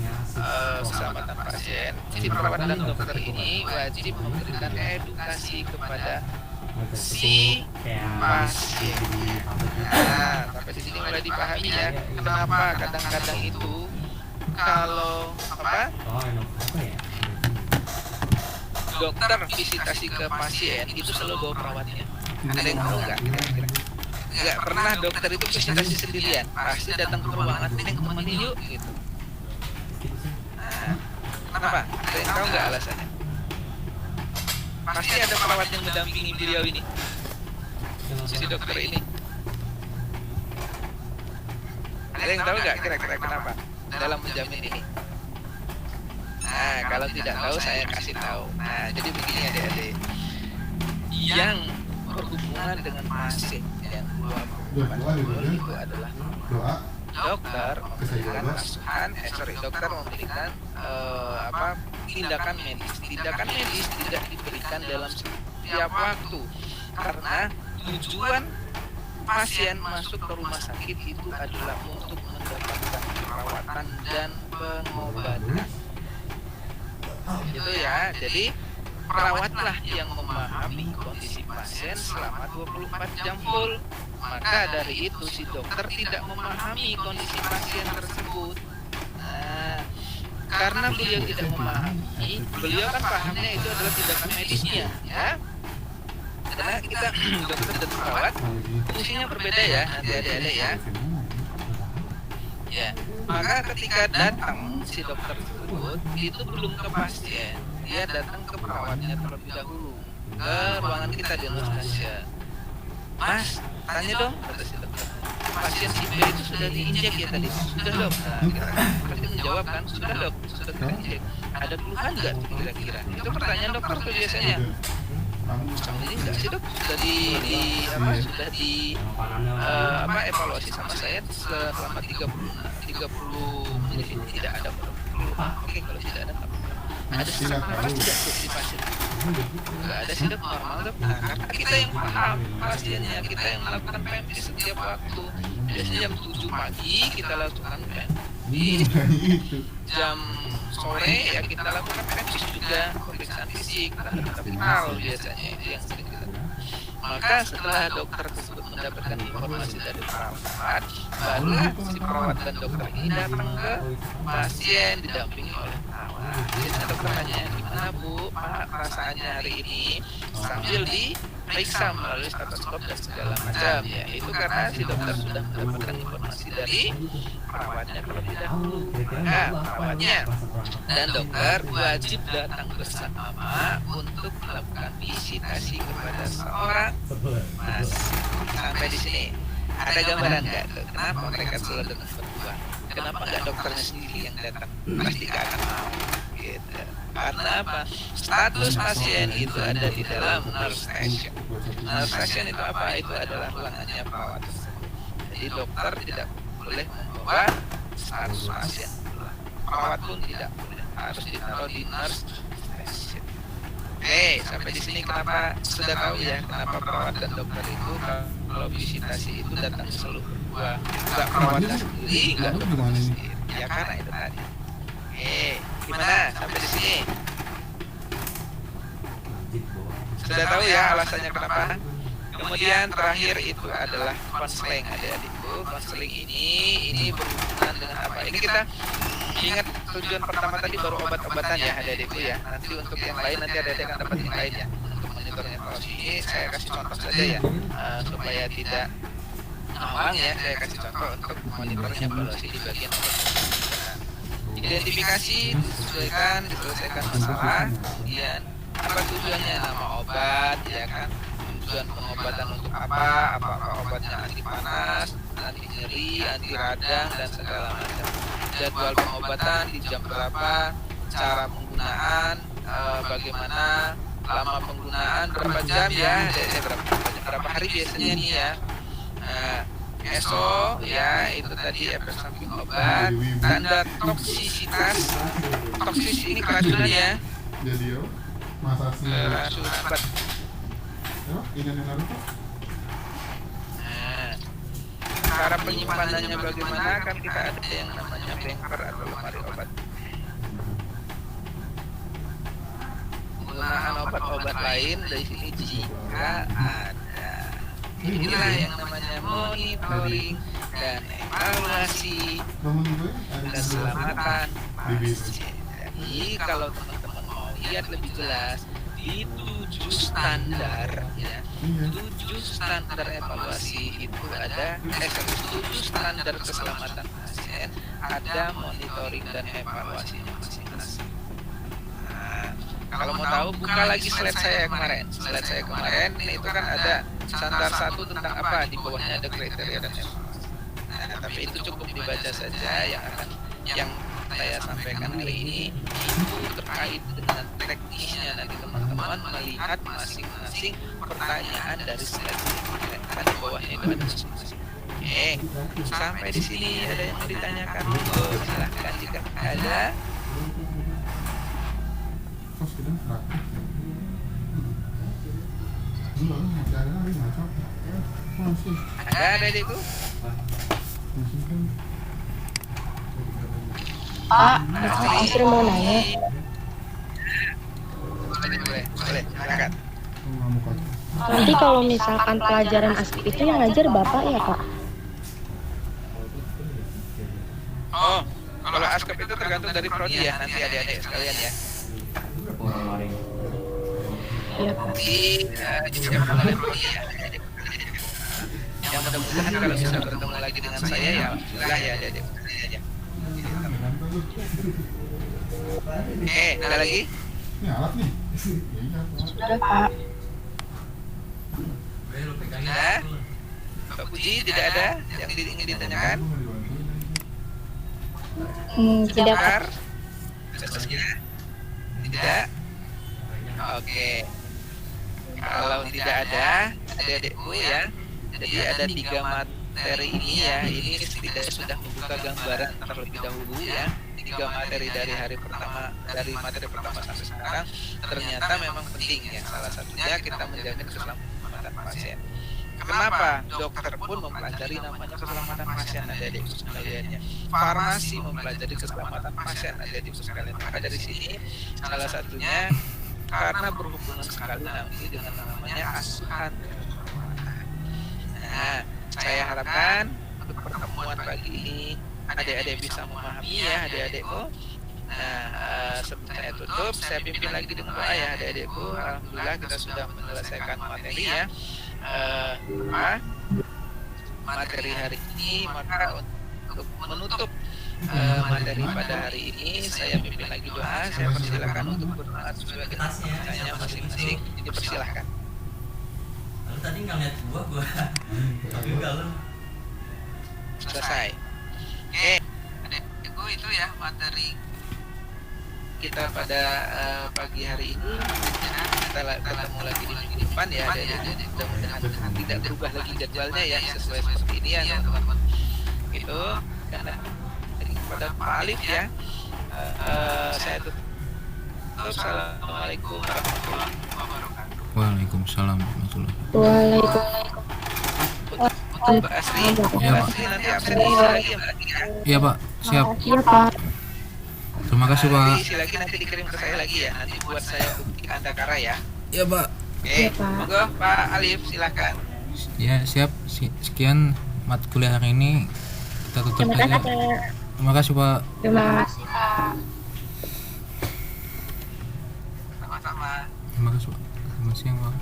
S3: keselamatan pasien, si perawat dan dokter ini wajib memberikan edukasi kepada si pasien. Nah, sampai di sini mulai dipahami ya, kenapa kadang-kadang itu kalau dokter visitasi ke pasien itu selalu bawa perawatnya. Ada yang tahu nggak? Nggak pernah dokter itu visitasi sendirian, pasti datang ke ruangan, "Neng, temenin yuk," gitu. Nah, kenapa? Ada yang tahu nggak alasannya? Pasti ada perawat yang mendampingi beliau ini, si dokter ini. Ada yang tahu nggak kira-kira kenapa dalam menjamin ini? Nah, kalau tidak tahu saya kasih tahu. Nah, jadi begini adik-adik, yang berhubungan dengan pasien yang 24 itu adalah dokter memberikan asuhan, dokter memberikan tindakan medis. Tindakan medis tidak diberikan dalam setiap waktu karena tujuan pasien masuk ke rumah sakit itu adalah untuk mendapatkan perawatan dan pengobatan. Gitu ya. Jadi perawatlah yang memahami kondisi pasien selama 24 jam full. Maka dari itu si dokter tidak memahami kondisi pasien tersebut. Nah, karena beliau tidak memahami, beliau kan pahamnya itu adalah tindakan medisnya, ya. Karena kita dokter dan perawat fungsinya berbeda ya, nanti adik-adik ya. Ya, maka ketika datang si dokter tersebut itu belum ke pasien, dia datang ke perawatnya terlebih dahulu ke ruangan kita di Anastasia. "Mas, tanya dong," kata si dokter, "pasien si B itu sudah diinjek ya tadi?" "Sudah, Dok." Nah, kita menjawab kan, "Sudah, Dok, sudah kita injek. Ada keluhan nggak kira-kira?" Itu pertanyaan dokter tuh biasanya. "Sama ini enggak sih, Dok? Sudah evaluasi sama saya selama 30 menit ini tidak ada keluhan." "Oke, kalau tidak ada apa? Ada sesak nafas tidak di pasien?" "Nggak ada sih, Dok, normal, Dok." Nah, karena kita yang paham pasiennya, kita yang melakukan PMI setiap waktu. Biasanya jam 7 pagi kita lakukan PMI, jam sore ya kita lakukan PMI juga, pemeriksaan fisik, kita vital biasanya itu yang sering kita lakukan. Maka setelah dokter tersebut mendapatkan informasi dari perawat, barulah si perawat dan dokter ini datang ke pasien didampingi oleh perawat. Jadi dokter tanya, "Gimana Bu, Pak, perasaannya hari ini?" Sambil diperiksa melalui stetoskop dan segala macam. Ya, itu karena si dokter sudah mendapatkan informasi dari perawatnya terlebih dahulu. Maka perawatnya dan dokter wajib datang bersama untuk melakukan visitasi kepada seorang pasien. Sampai di sini ada gambaran nggak tuh? Kenapa mereka selalu datang berdua? Kenapa nggak dokternya sendiri yang datang? Pasti nggak akan mau. Gitu. Karena apa? Status pasien itu ada di dalam nurse station. Nurse station itu apa? Itu adalah ruangannya perawat tersebut. Jadi dokter tidak boleh membawa status pasien. Perawat pun tidak boleh. Harus ditaruh di nurse station. Oke, sampai di sini kenapa sudah tahu ya kenapa perawat dan dokter itu kalau visitasi itu datang selalu berdua, nggak perawatnya sendiri, nggak dokter sendiri. Ya karena itu tadi. Gimana sampai di sini? Sudah tahu ya alasannya kenapa? Kemudian terakhir itu adalah konseling adik-adikku. Konseling ini berhubungan dengan apa? Ini kita ingat tujuan pertama tadi baru obat-obatan ya adik-adikku ya. Nanti untuk yang lain nanti adik-adik akan dapat yang lain ya. Untuk monitornya evaluasi ini saya kasih contoh saja ya supaya tidak ngawang ya. Saya kasih contoh untuk monitornya evaluasi di bagian obat. Identifikasi diselesaikan masalah, kemudian apa tujuannya, nama obat ya kan, tujuan pengobatan untuk apa obatnya, anti panas, anti nyeri, anti radang dan segala macam, jadwal pengobatan di jam berapa, cara penggunaan, bagaimana lama penggunaan berapa jam ya, berapa hari biasanya nih ya. ESO ya itu tadi efek samping obat, tanda toksisitas, toksis ini keracunan ya,
S7: Jadi yo, masa sih?
S3: keracunan obat.
S7: Ini Naruto.
S3: Cara penyimpanannya bagaimana, kan kita ada yang namanya banker atau lemari obat. Penggunaan obat-obat lain dari sini jika ada. Inilah yang namanya monitoring dan evaluasi
S7: Temen gue ada
S3: keselamatan pasien. Jadi kalau teman-teman mau lihat lebih jelas di 7 standar ya, 7 standar evaluasi itu ada 7 standar keselamatan pasien, ada monitoring dan evaluasinya masing-masing. Nah, kalau mau tahu buka lagi slide saya kemarin. Slide saya kemarin itu kan ada standar 1 tentang apa, di bawahnya ada kriteria dan evaluasi. Nah, tapi itu cukup dibaca saja. Yang saya sampaikan hari ini itu terkait dengan teknisnya. Nanti teman-teman melihat masing-masing pertanyaan dari slide ini. Kan di bawahnya itu ada masing-masing. Sampai di sini ada yang mau ditanyakan? Silahkan jika ada.
S7: kos kita praktik. Enggak, masih ada lagi ngaco. Masih.
S3: Ada adikku?
S7: Masih kan.
S6: Pak, Astri mau nanya.
S3: Boleh, silakan.
S7: Enggak mau kacau.
S6: Nanti kalau misalkan pelajaran asli itu yang ngajar Bapak ya, Pak?
S3: Oh, kalau askep itu tergantung dari prodi ya, nanti adik-adik sekalian ya.
S6: Iya, Pak.
S3: Nanti disiapkan oleh prodi ya. Yang mudah-mudahan kalau bisa bertemu lagi dengan saya ya, alhamdulillah ya adik-adik. Ada lagi?
S7: Ini alat nih. Iya,
S6: Sudah, Pak.
S3: Nah, Pak Puji tidak ada yang ingin ditanyakan?
S6: Tidak, Pak.
S3: Bentar. Tidak? Oke. Kalau tidak ada, adik-adikku ya. Jadi ada 3 materi ini ya. Ini setidaknya sudah membuka gambaran terlebih dahulu ya. 3 materi dari hari pertama, dari materi pertama sampai sekarang ternyata memang penting ya. Salah satunya kita menjaga keselamatan pasien. Kenapa? Dokter pun mempelajari namanya keselamatan pasien, adik-adik sekalian ya. Farmasi mempelajari keselamatan pasien, adik-adik sekalian. Maka dari sini salah satunya karena berhubungan sekali nanti dengan namanya asuhan. Nah, saya harapkan untuk pertemuan pagi ini adik-adik bisa memahami ya adik-adikku. Nah, sebelum saya tutup, saya pimpin lagi dengan doa ya adik-adikku. Alhamdulillah kita sudah menyelesaikan materi ya. Materi hari ini, maka untuk menutup materi pada hari ini saya pimpin lagi doa. Saya persilakan untuk berdoa sesuai dengan pertanyaan masing-masing. Dipersilahkan.
S8: Lalu tadi nggak lihat gua tapi enggak lu.
S3: Selesai. Adikku itu ya materi kita pada pagi hari ini. Kita ketemu lagi di minggu depan ya, adik-adik. Mudah-mudahan tidak berubah lagi jadwalnya ya, sesuai seperti ini ya teman-teman. Itu karena kepada Pak Alif ya. Saya tutup. Assalamualaikum warahmatullahi wabarakatuh.
S2: Waalaikumsalam warahmatullahi
S3: Untuk Mbak Asri,
S2: Iya,
S3: Mbak
S2: Pak.
S3: Asri nanti absen lagi ya Mbak Asri ya.
S2: Iya Pak, siap.
S6: Iya, Pak.
S2: Terima kasih Pak.
S3: Isi lagi nanti dikirim ke saya lagi ya. Nanti buat saya bukti Andakara ya.
S2: Iya Pak.
S3: Oke, monggo Pak Alif silakan.
S2: Ya siap. Sekian mat kuliah hari ini. Kita tutup
S6: Terima
S2: aja.
S6: kasih, Pak.
S2: Terima kasih Pak.
S6: Terima kasih, Pak.
S3: Sama-sama.
S2: Terima kasih Pak. Selamat siang Pak.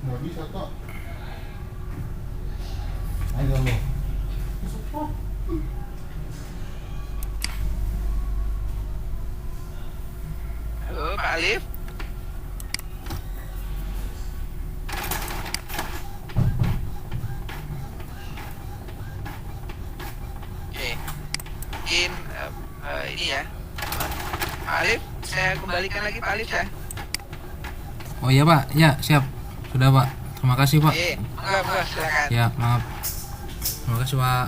S7: Nggak bisa kok.
S1: Ayo lo.
S3: Halo Pak Alif. Oke. Mungkin Pak Alif, saya kembalikan lagi Pak Alif ya.
S2: Oh iya Pak, ya siap. Sudah Pak. Terima kasih Pak.
S3: Enggak, silakan.
S2: Ya maaf. Terima kasih Pak.